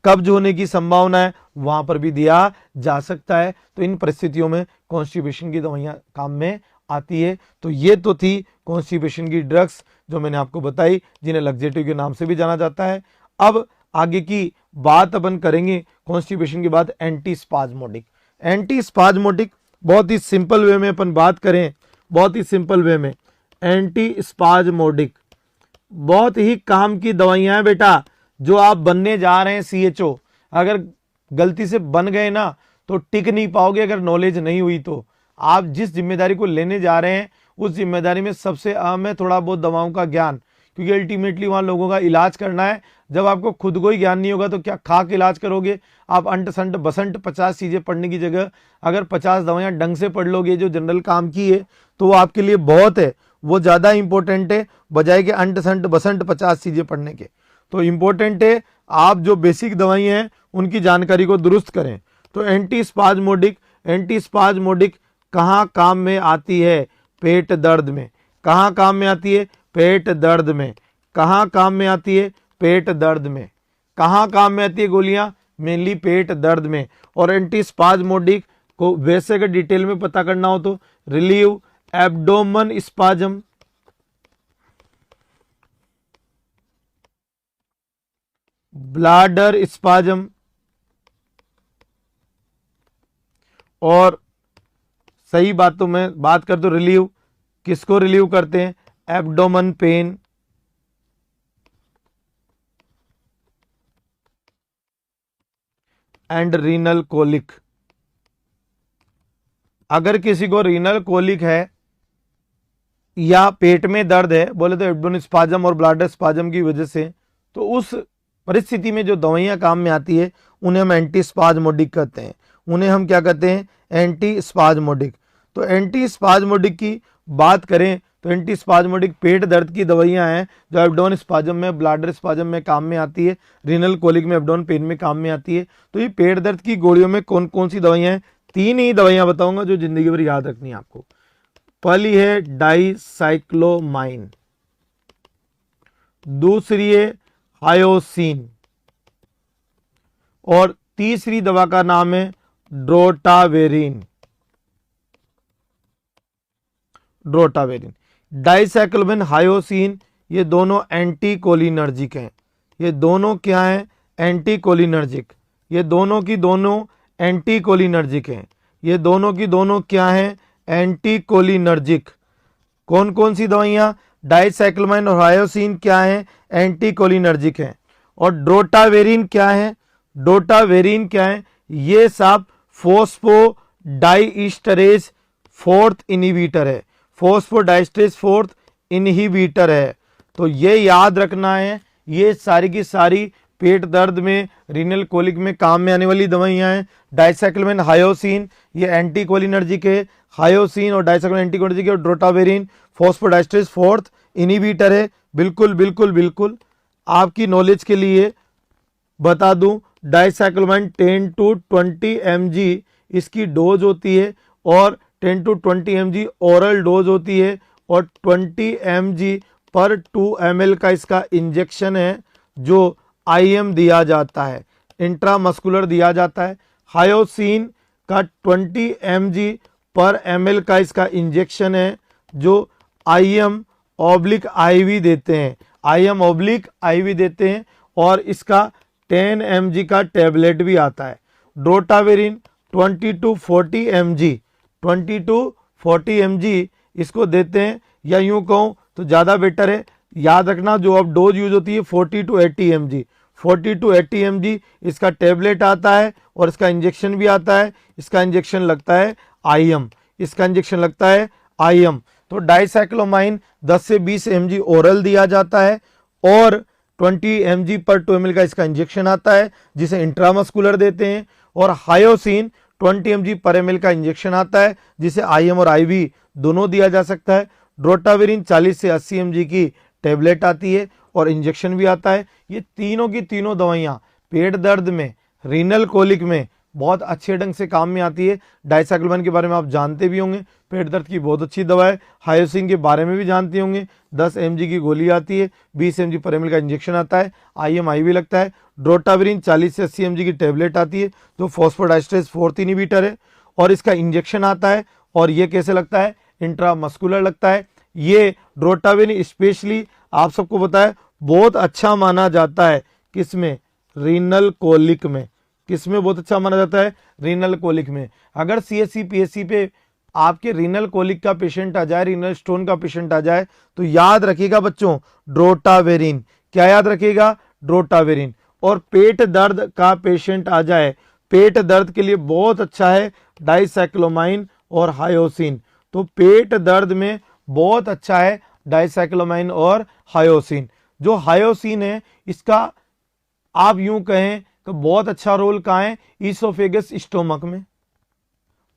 कब्ज होने की संभावना है, वहां पर भी दिया जा सकता है। तो इन परिस्थितियों में कॉन्स्टिपेशन की दवाइयां काम में आती है। तो ये तो थी कॉन्स्टिपेशन की ड्रग्स जो मैंने आपको बताई, जिन्हें लग्जेटिव के नाम से भी जाना जाता है। अब आगे की बात अपन करेंगे कॉन्स्टिपेशन के बाद एंटी स्पाज्मोडिक। एंटी स्पाज्मोडिक बहुत ही सिंपल वे में अपन बात करें, बहुत ही सिंपल वे में एंटी स्पाज्मोडिक बहुत ही काम की दवाइयां हैं बेटा। जो आप बनने जा रहे हैं सीएचओ, अगर गलती से बन गए ना तो टिक नहीं पाओगे, अगर नॉलेज नहीं हुई तो। आप जिस जिम्मेदारी को लेने जा रहे हैं उस जिम्मेदारी में सबसे अहम है थोड़ा बहुत दवाओं का ज्ञान, क्योंकि अल्टीमेटली वहां लोगों का इलाज करना है। जब आपको खुद को ही ज्ञान नहीं होगा तो क्या खा के इलाज करोगे? आप अंट संट बसंट 50 चीजें पढ़ने की जगह अगर 50 दवाइयां ढंग से पढ़ लोगे जो जनरल काम की है तो वो आपके लिए बहुत है, वो ज्यादा इंपॉर्टेंट है बजाय के अंट संट बसंट 50 चीजें पढ़ने के। तो इंपॉर्टेंट है आप जो बेसिक दवाइयां हैं उनकी जानकारी को दुरुस्त करें। तो एंटी स्पाज्मोडिक कहाँ काम में आती है? पेट दर्द में। कहाँ काम में आती है? पेट दर्द में। कहाँ काम में आती है? पेट दर्द में। कहाँ काम में आती है गोलियां? मेनली पेट दर्द में। और एंटी स्पाज्मोडिक को वैसे अगर डिटेल में पता करना हो तो relieve abdomen spasm, bladder spasm, और सही बातों में बात कर तो रिलीव किसको रिलीव करते हैं? Abdomen pain, and renal colic. अगर किसी को रीनल कोलिक है या पेट में दर्द है बोले तो एब्डोमन स्पाज्म और ब्लाडर स्पाज्म की वजह से, तो उस परिस्थिति में जो दवाइयां काम में आती है उन्हें हम एंटी स्पाज्मोडिक कहते हैं। उन्हें हम क्या कहते हैं? Anti spasmodic. तो एंटी स्पाज्मोडिक की बात करें तो एंटी स्पाज्मोडिक पेट दर्द की दवाइयां हैं जो एब्डोमेन स्पाज्म में, ब्लाडर स्पाज्म में काम में आती है, रीनल कोलिक में, एब्डोमेन पेन में काम में आती है। तो ये पेट दर्द की गोलियों में कौन कौन सी दवाइयां हैं? 3 ही दवाइयां बताऊंगा जो जिंदगी भर याद रखनी है आपको। पहली है डाइसाइक्लोमाइन, दूसरी है हायोसिन, और तीसरी दवा का नाम है ड्रोटावेरिन। डाइसाइक्लोमाइन, हायोसिन, ये दोनों एंटी कोलिनर्जिक हैं। ये दोनों क्या हैं? Anti cholinergic. ये दोनों की दोनों एंटी कोलिनर्जिक हैं। ये दोनों की दोनों क्या हैं? Anti cholinergic. कौन कौन सी दवाइयां? डाइसाइक्लोमाइन और हायोसिन क्या है? एंटी कोलिनर्जिक है। और ड्रोटावेरिन क्या है? ड्रोटावेरिन क्या है? ये सब फोस्फोडाइस्टरेज 4th इनहिबिटर है। फोस्फोडाइस्टरेज 4th इनहिबिटर है। तो ये याद रखना है, ये सारी की सारी पेट दर्द में, रीनल कोलिक में काम में आने वाली दवाइयां हैं। डाइसाइक्लोमाइन, हायोसिन ये एंटी कोलिनर्जिक है। हायोसिन और डाइसाइक्लोमाइन एंटी कोलिनर्जिक है, और ड्रोटावेरिन फोस्फोडाइस्टरेज 4th इनहिबिटर है। बिल्कुल बिल्कुल बिल्कुल आपकी नॉलेज के लिए बता दूं, डाइसाइक्लोमाइन 10 to 20 mg इसकी डोज होती है, और 10 to 20 mg ओरल डोज होती है, और 20 mg पर 2 ml का इसका इंजेक्शन है जो IM दिया जाता है, इंट्रामस्कुलर दिया जाता है। हायोसिन का 20 mg पर ml का इसका इंजेक्शन है जो IM ऑब्लिक IV देते हैं, IM ऑब्लिक IV देते हैं। और इसका 10 mg का टेबलेट भी आता है। Drotaverine 20 to 40 mg, 20 to 40 mg इसको देते हैं, या यूं कहूं तो ज़्यादा बेटर है। याद रखना जो अब डोज यूज होती है 40 to 80 mg, 40 to 80 mg इसका टेबलेट आता है और इसका इंजेक्शन भी आता है। इसका इंजेक्शन लगता है IM, इसका इंजेक्शन लगता है IM। तो डाइसाइक्लोमाइन 10 से 20 mg ओरल दिया जाता है और 20 mg पर 2 ml का इसका इंजेक्शन आता है जिसे इंट्रामस्कुलर देते हैं। और हायोसिन 20 mg पर ml का इंजेक्शन आता है जिसे IM और IV दोनों दिया जा सकता है। ड्रोटावेरिन 40 से 80 mg की टेबलेट आती है और इंजेक्शन भी आता है। ये तीनों की तीनों दवाइयाँ पेट दर्द में, रीनल कोलिक में बहुत अच्छे ढंग से काम में आती है। डाइसाइक्लोमाइन के बारे में आप जानते भी होंगे, पेट दर्द की बहुत अच्छी दवा है। हायोसिन के बारे में भी जानते होंगे, 10 mg की गोली आती है, 20 mg पर ml का इंजेक्शन आता है, IM IV लगता है। ड्रोटावेरिन 40 से 80 mg की टेबलेट आती है जो फॉस्फोडाइस्ट्रेस 4 इनहिबिटर है और इसका इंजेक्शन आता है। और ये कैसे लगता है? इंट्रामस्कुलर लगता है। ये ड्रोटावेरिन स्पेशली आप सबको पता है बहुत अच्छा माना जाता है किसमें? रीनल कोलिक में। किसमें बहुत अच्छा माना जाता है? रीनल कोलिक में। अगर CSC PSC पे आपके रीनल कोलिक का पेशेंट आ जाए, रीनल स्टोन का पेशेंट आ जाए, तो याद रखिएगा बच्चों ड्रोटावेरिन। क्या याद रखिएगा? ड्रोटावेरिन। और पेट दर्द का पेशेंट आ जाए, पेट दर्द के लिए बहुत अच्छा है डाइसाइक्लोमाइन और हायोसिन। तो पेट दर्द में बहुत अच्छा है डाइसाइक्लोमाइन और हायोसिन। जो हायोसिन है इसका आप यूं कहें कि बहुत अच्छा रोल कहाँ है? ईसोफेगस स्टोमक में।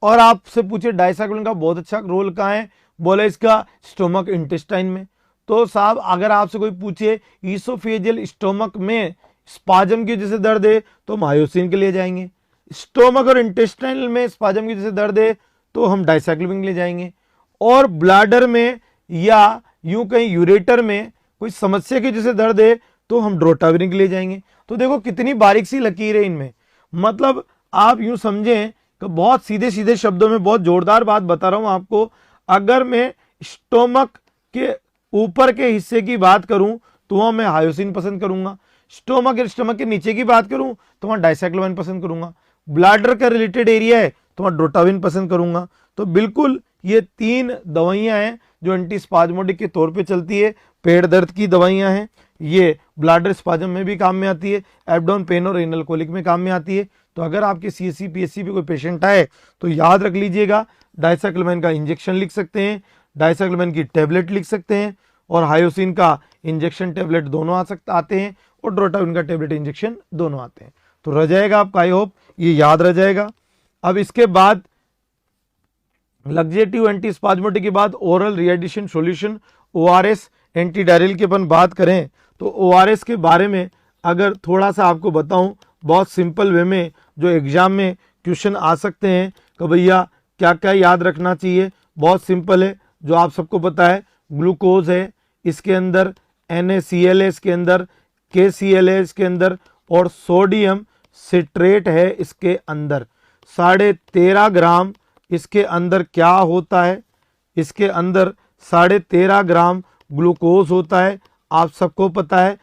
और आपसे पूछे डाइसाइक्लोमाइन का बहुत अच्छा रोल कहाँ है? बोले इसका स्टोमक इंटेस्टाइन में। तो साहब अगर आपसे कोई पूछे ईसोफेजियल स्टोमक में स्पाजम की जैसे दर्द है तो हम हायोसिन के लिए जाएंगे। स्टोमक और इंटेस्टाइनल में स्पाजम की जैसे दर्द है तो हम डाइसाइक्लोमाइन के लिए जाएंगे। और ब्लैडर में या यूं कहीं यूरेटर में कोई समस्या की जैसे दर्द है तो हम ड्रोटावेरिन के लिए जाएंगे। तो देखो कितनी बारीक सी लकीर है इनमें। मतलब आप यूं समझें कि बहुत सीधे सीधे शब्दों में बहुत जोरदार बात बता रहा हूं आपको। अगर मैं स्टोमक के ऊपर के हिस्से की बात करूं तो वहां मैं हायोसिन पसंद करूंगा। स्टोमक के नीचे की बात करूं तो वहां डाइसाइक्लोमाइन पसंद करूंगा। ब्लैडर का रिलेटेड एरिया है तो वहां ड्रोटावेरिन पसंद करूंगा। तो बिल्कुल ये 3 दवाइयां हैं जो एंटी स्पाज्मोडिक के तौर पे चलती है, पेट दर्द की दवाइयां हैं। ये ब्लैडर स्पाज्म में भी काम में आती है, एब्डोमेन पेन और रीनल कोलिक में काम में आती है। तो अगर आपके CSC PSC पे कोई पेशेंट आए तो याद रख लीजिएगा डाइसाइक्लोमाइन का इंजेक्शन लिख सकते हैं, डाइसाइक्लोमाइन की टेबलेट लिख सकते हैं और हायोसिन का इंजेक्शन टेबलेट दोनों आते हैं और ड्रोटावेरिन का टेबलेट इंजेक्शन दोनों आते हैं। तो रह जाएगा आपका, आई होप ये याद रह जाएगा। अब इसके बाद लग्जेटिव एंटी स्पाज्मोटिक के बाद oral rehydration solution ORS antidiarrhoeal की अपन बात करें तो ORS के बारे में अगर थोड़ा सा आपको बताऊं बहुत सिंपल वे में जो एग्जाम में क्वेश्चन आ सकते हैं कि भैया क्या क्या याद रखना चाहिए। बहुत सिंपल है, जो आप सबको पता है ग्लूकोज है इसके अंदर, NaCl है इसके अंदर, KCl है इसके अंदर और सोडियम सिट्रेट है इसके अंदर। 13.5 ग्राम इसके अंदर क्या होता है? इसके अंदर 13.5 ग्राम ग्लूकोज होता है, आप सबको पता है।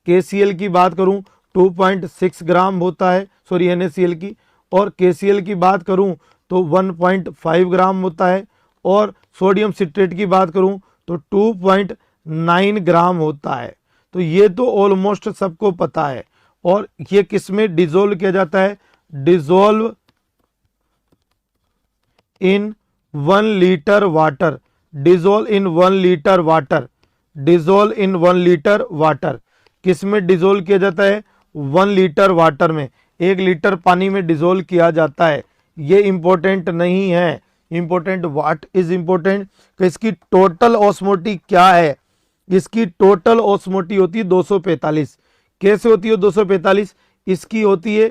KCl की बात करूं 2.6 ग्राम होता है, सॉरी NaCl की, और KCl की बात करूं तो 1.5 ग्राम होता है और सोडियम सिट्रेट की बात करूं तो 2.9 ग्राम होता है। तो ये तो ऑलमोस्ट सबको पता है। और ये किस में डिजोल्व किया जाता है? Dissolve in 1 litre water, dissolve in 1 litre water, dissolve in 1 litre water. किस में डिजोल्व किया जाता है? 1 लीटर वाटर में, 1 लीटर पानी में डिजोल्व किया जाता है। ये इंपॉर्टेंट नहीं है, इंपॉर्टेंट व्हाट इज इंपॉर्टेंट कि इसकी टोटल ऑस्मोटी क्या है। इसकी टोटल ऑस्मोटी होती है 245। कैसे होती है 245? इसकी होती है,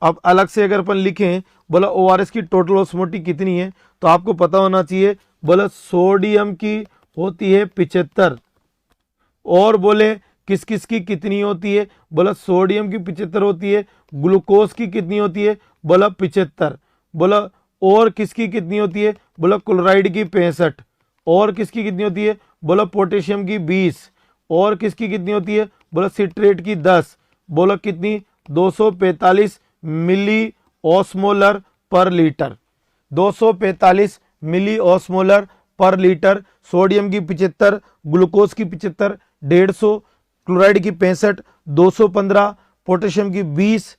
अब अलग से अगर अपन लिखें बोला ORS की टोटल ऑस्मोटी कितनी है तो आपको पता होना चाहिए। बोला सोडियम की होती है 75 और बोले किस किस की कितनी होती है? बोला सोडियम की 75 होती है। ग्लूकोज की कितनी होती है? बोला 75। बोला और किसकी कितनी होती है? बोला क्लोराइड की 65। और किसकी कितनी होती है? बोला पोटेशियम की 20। और किसकी कितनी होती है? बोला सिट्रेट की 10। बोला कितनी? 245 मिली ऑस्मोलर पर लीटर। 245 मिली ऑस्मोलर पर लीटर। सोडियम की 75, ग्लूकोज की 75, 150, क्लोराइड की 65, 215, पोटेशियम की 20,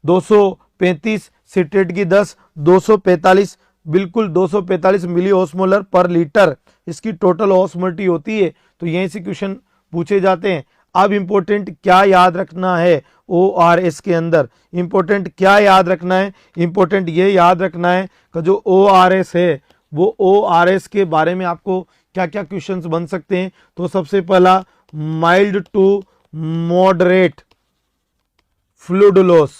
235, सिट्रेट की 10, 245, बिल्कुल 245 मिली ऑस्मोलर पर लीटर इसकी टोटल ऑस्मोलिटी होती है। तो यहीं से क्वेश्चन पूछे जाते हैं। अब इंपॉर्टेंट क्या याद रखना है ORS के अंदर? इंपॉर्टेंट क्या याद रखना है? इंपॉर्टेंट ये याद रखना है कि जो ORS है वो ORS के बारे में आपको क्या क्या क्वेश्चंस बन सकते हैं। तो सबसे पहला mild to moderate fluid loss.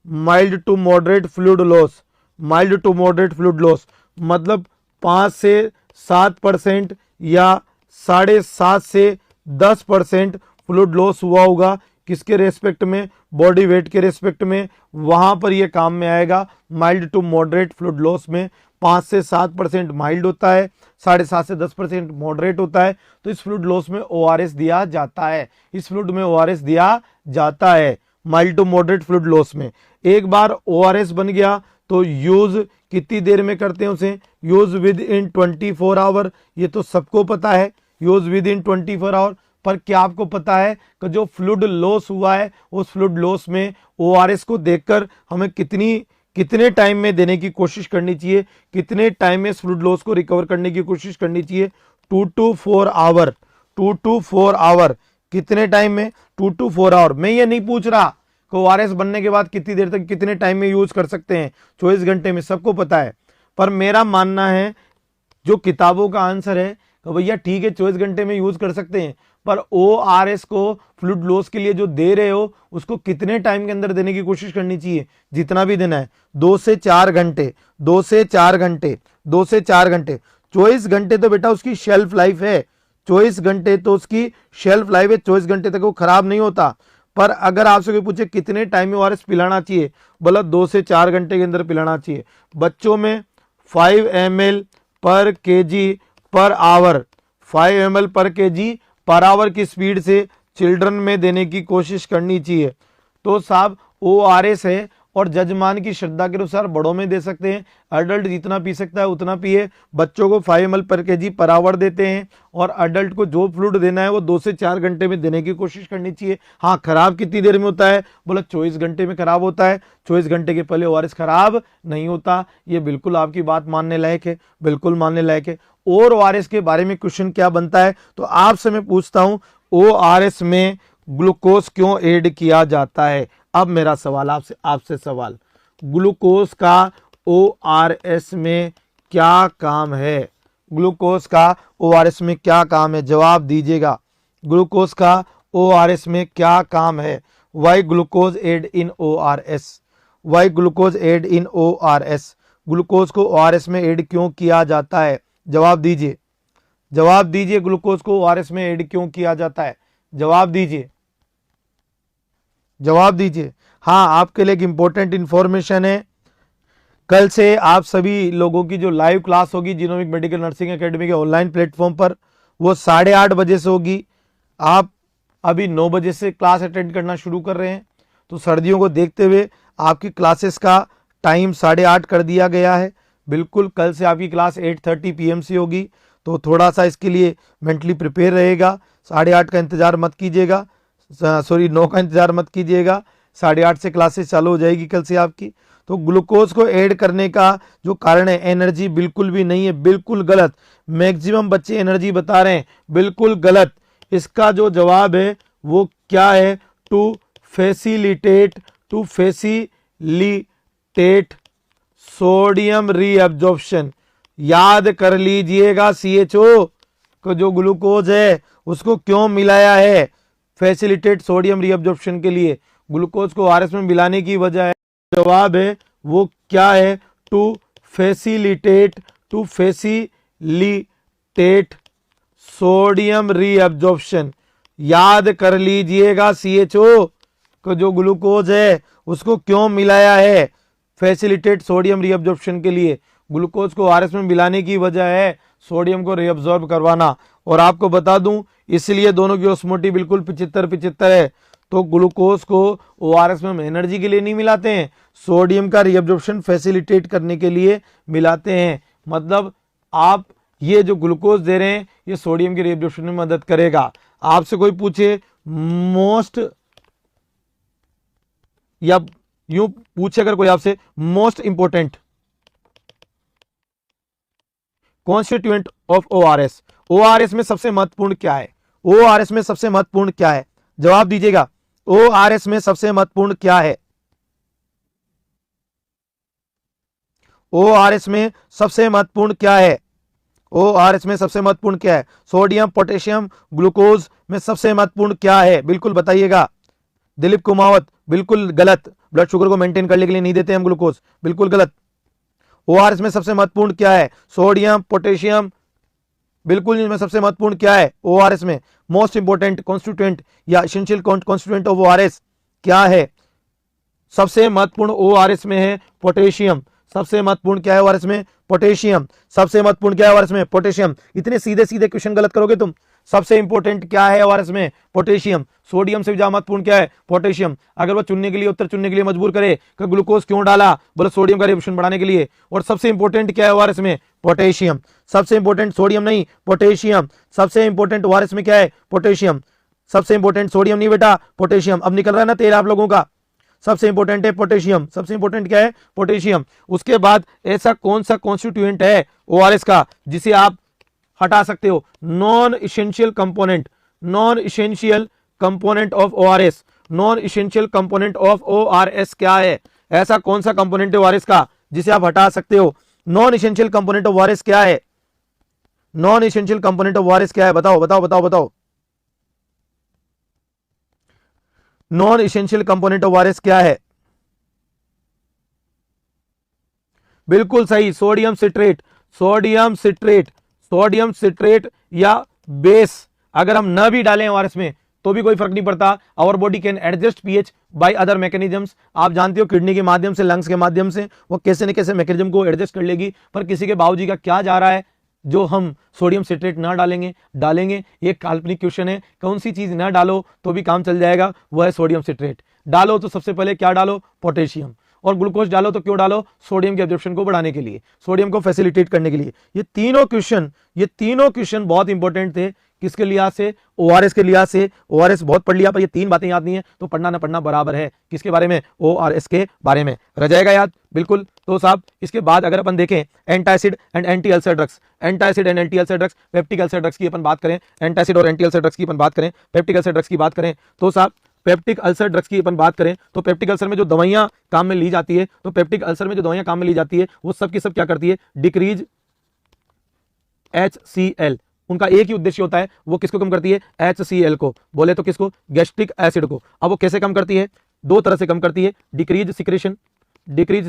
Mild to moderate fluid loss. Mild to moderate fluid loss मतलब 5 से 7% या 7.5 से 10% फ्लूइड लॉस हुआ होगा। किसके रेस्पेक्ट में? बॉडी वेट के रेस्पेक्ट में। वहां पर यह काम में आएगा। Mild to moderate fluid loss में 5 से 7% माइल्ड होता है, 7.5 से 10% मॉडरेट होता है। तो इस फ्लूइड लॉस में ORS दिया जाता है। इस फ्लूइड में ORS दिया जाता है mild to moderate fluid loss में। एक बार ORS बन गया तो यूज कितनी देर में करते हैं उसे? Use within 24 hour. ये तो सबको पता है, यूज विद इन 24 आवर। पर क्या आपको पता है कि जो फ्लूइड लॉस हुआ है उस फ्लूइड लॉस में ORS को देखकर हमें कितने टाइम में देने की कोशिश करनी चाहिए? कितने टाइम में फ्लूइड लॉस को रिकवर करने की कोशिश करनी चाहिए? 2 to 4 आवर। 2 to 4 hour. कितने टाइम में? 2 to 4 आवर। मैं ये नहीं पूछ रहा कि ORS बनने के बाद कितनी देर तक कितने टाइम में यूज कर सकते हैं। 24 घंटे में, सबको पता है। पर मेरा मानना है जो किताबों का आंसर है कि भैया ठीक है 24 घंटे में यूज कर सकते हैं, पर ORS को फ्लूइड लॉस के लिए जो दे रहे हो उसको कितने टाइम के अंदर देने की कोशिश करनी चाहिए? जितना भी देना है, 2 से 4 घंटे। 2 से 4 घंटे। 2 से 4 घंटे। 24 घंटे तो बेटा उसकी शेल्फ लाइफ है। 24 घंटे तो उसकी शेल्फ लाइफ है। 24 घंटे तक वो खराब नहीं होता। पर अगर आपसे कोई पूछे कितने टाइम में ORS पिलाना चाहिए, बोला 2 से 4 घंटे के अंदर पिलाना चाहिए। बच्चों में 5 ml पर kg पर आवर। 5 ml पर kg पर आवर की स्पीड से चिल्ड्रन में देने की कोशिश करनी चाहिए। तो साहब ORS है और जजमान की श्रद्धा के अनुसार बड़ों में दे सकते हैं। अडल्ट जितना पी सकता है उतना पिए। बच्चों को 5 ml पर kg पर आवर देते हैं और अडल्ट को जो फ्लूइड देना है वो 2 से 4 घंटे में देने की कोशिश करनी चाहिए। हाँ, खराब कितनी देर में होता है? बोला 24 घंटे में खराब होता है। 24 घंटे के पहले ORS खराब नहीं होता। ये बिल्कुल आपकी बात मानने लायक है, बिल्कुल मानने लायक है। और ORS के बारे में क्वेश्चन क्या बनता है? तो आपसे मैं पूछता हूं ORS में ग्लूकोज क्यों ऐड किया जाता है? अब मेरा सवाल आपसे सवाल, ग्लूकोज का ORS में क्या काम है? ग्लूकोज का ORS में क्या काम है? जवाब दीजिएगा। ग्लूकोज का ORS में क्या काम है? वाई ग्लूकोज एड इन ORS? वाई ग्लूकोज एड इन ORS? ग्लूकोज को ORS में ऐड क्यों किया जाता है? जवाब दीजिए। जवाब दीजिए। ग्लूकोज को ORS में ऐड क्यों किया जाता है? जवाब दीजिए। जवाब दीजिए। हाँ, आपके लिए एक इंपॉर्टेंट इंफॉर्मेशन है। कल से आप सभी लोगों की जो लाइव क्लास होगी जीनोमिक मेडिकल नर्सिंग एकेडमी के ऑनलाइन प्लेटफॉर्म पर, वो 8:30 बजे से होगी। आप अभी 9 बजे से क्लास अटेंड करना शुरू कर रहे हैं, तो सर्दियों को देखते हुए आपकी क्लासेस का टाइम 8:30 कर दिया गया है। बिल्कुल कल से आपकी क्लास 8:30 PM से होगी, तो थोड़ा सा इसके लिए मेंटली प्रिपेयर रहेगा। 8:30 का इंतजार मत कीजिएगा, सॉरी 9 का इंतजार मत कीजिएगा। 8:30 से क्लासेस चालू हो जाएगी कल से आपकी। तो ग्लूकोज को ऐड करने का जो कारण है, एनर्जी बिल्कुल भी नहीं है, बिल्कुल गलत। मैक्सिमम बच्चे एनर्जी बता रहे हैं, बिल्कुल गलत। इसका जो जवाब है वो क्या है? To facilitate sodium reabsorption. याद कर लीजिएगा, CHO को जो ग्लूकोज है उसको क्यों मिलाया है? फैसिलिटेट सोडियम रीअब्जॉर्प्शन के लिए। ग्लूकोज को ORS में मिलाने की वजह है, जवाब है वो क्या है? To facilitate sodium reabsorption. याद कर लीजिएगा, CHO को जो ग्लूकोज है उसको क्यों मिलाया है, फैसिलिटेट सोडियम रीअब्जॉर्प्शन के लिए। ग्लूकोज को ORS में मिलाने की वजह है सोडियम को रीअब्जॉर्ब करवाना। और आपको बता दूं इसलिए दोनों की ऑस्मोटिव बिल्कुल 75-75 है। तो ग्लूकोज को ORS में हम एनर्जी के लिए नहीं मिलाते हैं, सोडियम का रीअब्जॉर्प्शन फैसिलिटेट करने के लिए मिलाते हैं। मतलब आप ये जो ग्लूकोज दे रहे हैं ये सोडियम के रीअब्जॉर्प्शन में मदद करेगा। आपसे कोई पूछे मोस्ट, या यूं पूछे अगर कोई आपसे most important constituent of ORS, ORS में सबसे महत्वपूर्ण क्या है, ORS में सबसे महत्वपूर्ण क्या है, जवाब दीजिएगा। ORS में सबसे महत्वपूर्ण क्या है, ORS में सबसे महत्वपूर्ण क्या है, ORS में सबसे महत्वपूर्ण क्या है, सोडियम पोटेशियम ग्लूकोज में सबसे महत्वपूर्ण क्या है, बिल्कुल बताइएगा। दिलीप कुमावत बिल्कुल गलत, ब्लड शुगर को मेंटेन करने के लिए नहीं देते हम ग्लूकोज, बिल्कुल गलत। ORS में सबसे महत्वपूर्ण क्या है, सोडियम पोटेशियम, बिल्कुल नहीं। में सबसे महत्वपूर्ण क्या है ORS में, मोस्ट इंपोर्टेंट कॉन्स्टिट्यूएंट या एसेंशियल कॉन्स्टिट्यूएंट ऑफ ORS क्या है, सबसे महत्वपूर्ण ORS में है पोटेशियम। सबसे महत्वपूर्ण क्या है ORS में, पोटेशियम। सबसे महत्वपूर्ण क्या है ORS में, पोटेशियम। इतने सीधे सीधे क्वेश्चन गलत करोगे तुम। सबसे इंपॉर्टेंट क्या है ORS में, पोटेशियम। सोडियम से ज्यादा महत्वपूर्ण क्या है, पोटेशियम। अगर वो चुनने के लिए, उत्तर चुनने के लिए मजबूर करे कि ग्लूकोज क्यों डाला, बोले सोडियम का रिएक्शन बढ़ाने के लिए। और सबसे इंपॉर्टेंट क्या है ORS में, पोटेशियम। सबसे इंपॉर्टेंट सोडियम नहीं, पोटेशियम। सबसे इंपॉर्टेंट ORS में क्या है, पोटेशियम। सबसे इंपॉर्टेंट सोडियम नहीं बेटा, पोटेशियम। अब निकल रहा है ना तेल आप लोगों का। सबसे इंपॉर्टेंट है पोटेशियम। सबसे इंपॉर्टेंट क्या है, पोटेशियम। उसके बाद ऐसा कौन सा कॉन्स्टिट्यूएंट है ORS का जिसे आप हटा सकते हो, non essential component, non essential component of ORS। Non essential component of ORS क्या है, ऐसा कौन सा कंपोनेंट है ORS का जिसे आप हटा सकते हो। Non essential component of ORS क्या है, non essential component of ORS क्या है, बताओ बताओ बताओ बताओ। Non essential component of ORS क्या है, बिल्कुल सही, sodium citrate. Sodium citrate, sodium citrate या बेस अगर हम न भी डालें ORS में तो भी कोई फर्क नहीं पड़ता। Our body can adjust pH by other mechanisms. आप जानते हो किडनी के माध्यम से, लंग्स के माध्यम से वो कैसे न कैसे मैकेनिज्म को एडजस्ट कर लेगी। पर किसी के बाबूजी का क्या जा रहा है जो हम सोडियम सिट्रेट ना डालेंगे। एक काल्पनिक क्वेश्चन है, कौन सी चीज ना डालो तो भी काम चल जाएगा, वो है सोडियम सिट्रेट। डालो तो सबसे पहले क्या डालो, पोटेशियम। और ग्लूकोज डालो तो क्यों डालो, सोडियम के एब्जॉर्प्शन को बढ़ाने के लिए, सोडियम को फैसिलिटेट करने के लिए। ये तीनों क्वेश्चन बहुत इंपॉर्टेंट थे। किसके लिहाज से, ORS के लिहाज से। ORS बहुत पढ़ लिया पर ये तीन बातें याद नहीं है तो पढ़ना ना पढ़ना बराबर है। किसके बारे में, ORS के बारे में। रह जाएगा याद, बिल्कुल। तो साहब इसके बाद अगर अपन देखें antacid and anti ulcer drugs, antacid and anti ulcer drugs, peptic ulcer drugs की अपन बात करें, एंटासिड और एंटी अल्सर ड्रग्स की अपन बात करें, पेप्टिक अल्सर ड्रग्स की बात करें तो साहब पेप्टिक अल्सर ड्रग्स की अपन बात करें तो पेप्टिक अल्सर में जो दवाइयां काम में ली जाती है, तो पेप्टिक अल्सर में जो दवाइयां काम में ली जाती है वो सब की सब क्या करती है, डिक्रीज HCl। उनका एक ही उद्देश्य होता है, वो किसको कम करती है, HCl को। बोले तो किसको, गैस्ट्रिक एसिड को। अब वो कैसे कम करती है, दो तरह से कम करती है, डिक्रीज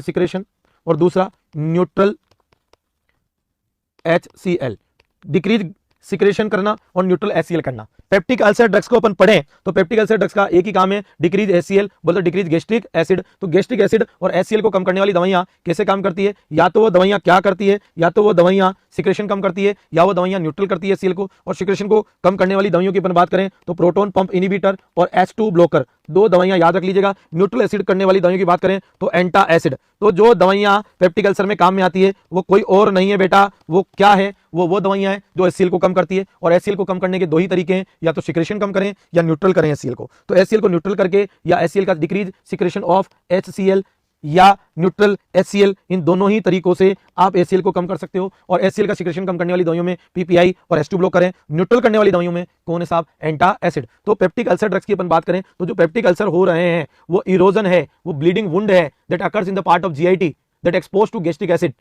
सिक्रेशन और दूसरा न्यूट्रल HCl। डिक्रीज सिक्रेशन करना और न्यूट्रल HCl करना। पेप्टिक अल्सर ड्रग्स को अपन पढ़ें तो पेप्टिक अल्सर ड्रग्स का एक ही काम है, डिक्रीज HCl, बोलते डिक्रीज गैस्ट्रिक एसिड। तो गैस्ट्रिक एसिड और HCl को कम करने वाली दवाइयां कैसे काम करती है, या तो वो दवाइयां क्या करती है, या तो वो दवाइयां सिक्रेशन कम करती है, या वो दवाइयां न्यूट्रल करती है HCl को। और सिक्रेशन को कम करने वाली दवाइयों की अपन बात करें तो प्रोटोन पंप इनहिबिटर और H2 ब्लॉकर, दो दवाइयां याद रख लीजिएगा। न्यूट्रल एसिड करने वाली दवाइयों की बात करें तो एंटा एसिड। तो जो दवाइयां पेप्टिक अल्सर में काम में आती है वो कोई और नहीं है बेटा, वो क्या है, वो दवाइयां हैं जो HCl को कम करती है। और HCl को कम करने के दो ही तरीके हैं, या तो सिक्रेशन कम करें या न्यूट्रल करें HCl को। तो HCl को न्यूट्रल करके या HCl का डिक्रीज सिक्रेशन ऑफ HCl या न्यूट्रल HCl, इन दोनों ही तरीकों से आप HCl को कम कर सकते हो। और HCl का सिक्रेशन कम करने वाली दवाइयों में PPI और H2 ब्लॉकर है। न्यूट्रल करने वाली दवाइयों में कौन है साहब, एंटा एसिड। तो पेप्टिक अल्सर ड्रग्स की अपन बात करें तो जो पेप्टिक अल्सर हो रहे हैं वो इरोजन है, वो ब्लीडिंग वुंड है that occurs in the part of GIT that exposed to gastric acid.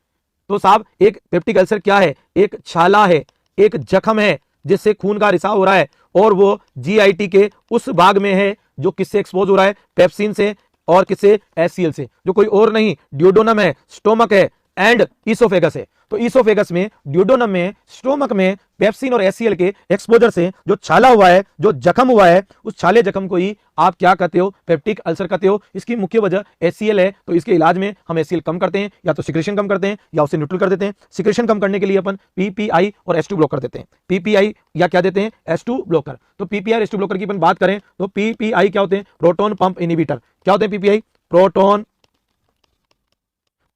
तो साहब एक पेप्टिक अल्सर क्या है, एक छाला है, एक जख्म है जिससे खून का रिसाव हो रहा है, और वो GIT के उस भाग में है जो किससे एक्सपोज हो रहा है, पेप्सिन से और किससे, HCl से, जो कोई और नहीं, ड्यूडोनम है, स्टोमक है, एंड ईसोफेगस है। तो ईसोफेगस में, ड्यूडोनम में, स्टोमक में पेप्सिन और एचसीएल के एक्सपोजर से जो छाला हुआ है, जो जख्म हुआ है, उस छाले जख्म को ही आप क्या कहते हो, पेप्टिक अल्सर कहते हो। इसकी मुख्य वजह एचसीएल है, तो इसके इलाज में हम एचसीएल कम करते हैं, या तो सिक्रेशन कम करते हैं या उसे न्यूट्रल कर देते हैं। सिक्रेशन कम करने के लिए अपन पीपीआई और एस2 ब्लॉकर देते हैं। पीपीआई या क्या देते हैं, एस2 ब्लॉकर। तो पीपीआई और एस2 ब्लॉकर की अपन बात करें तो पीपीआई क्या होते हैं, प्रोटोन पंप इनहिबिटर। क्या होते हैं PPI, proton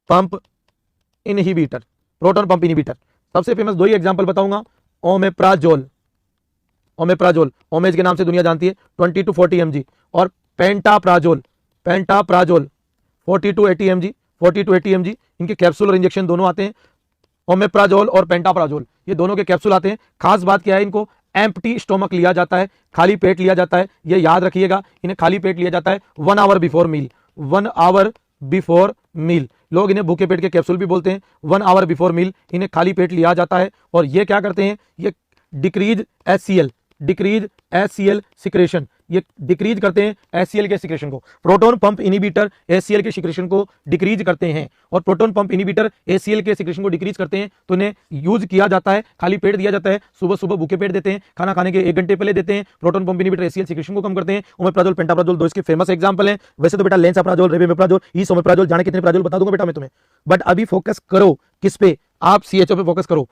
pump inhibitor, proton pump inhibitor. सबसे फेमस दो ही एग्जांपल बताऊंगा, ओमेप्राजोल, ओमेप्राजोल ओमेज के नाम से दुनिया जानती है, 20 to 40 mg, और pantoprazole, pantoprazole 40 to 80 mg, 40 to 80 mg। इनके कैप्सूल और इंजेक्शन दोनों आते हैं, ओमेप्राजोल और पेंटाप्राजोल, ये दोनों के कैप्सूल आते हैं। खास बात क्या है, इनको एम्प्टी स्टोमक लिया जाता है, खाली पेट लिया जाता है, ये याद रखिएगा। इन्हें खाली पेट लिया जाता है 1 hour before meal, 1 hour before meal. लोग इन्हें भूखे पेट के कैप्सूल भी बोलते हैं। 1 hour बिफोर मील इन्हें खाली पेट लिया जाता है, और ये क्या करते हैं, ये decrease HCL, decrease HCL secretion, ये डिक्रीज करते हैं एचसीएल के सिक्रेशन को। प्रोटोन पंप इनहिबिटर एचसीएल के सिक्रेशन को डिक्रीज करते हैं, और प्रोटोन पंप इनहिबिटर एचसीएल के सिक्रेशन को डिक्रीज करते हैं, तो इन्हें यूज किया जाता है, खाली पेट दिया जाता है। सुबह सुबह भूखे पेट देते हैं, खाना खाने के 1 घंटे पहले देते हैं। Proton pump inhibitor HCL secretion को कम करते हैं। ओमेप्राजोल, पेंटाप्राजोल दो इसके फेमस एग्जांपल हैं। वैसे तो बेटा लेंसाप्राजोल, रेवेमेप्राजोल, इसोमेप्राजोल, जाने कितने प्राजोल बता दूंगा बेटा मैं तुम्हें, बट अभी फोकस करो किस पे, आप सीएचओ पे फोकस करो।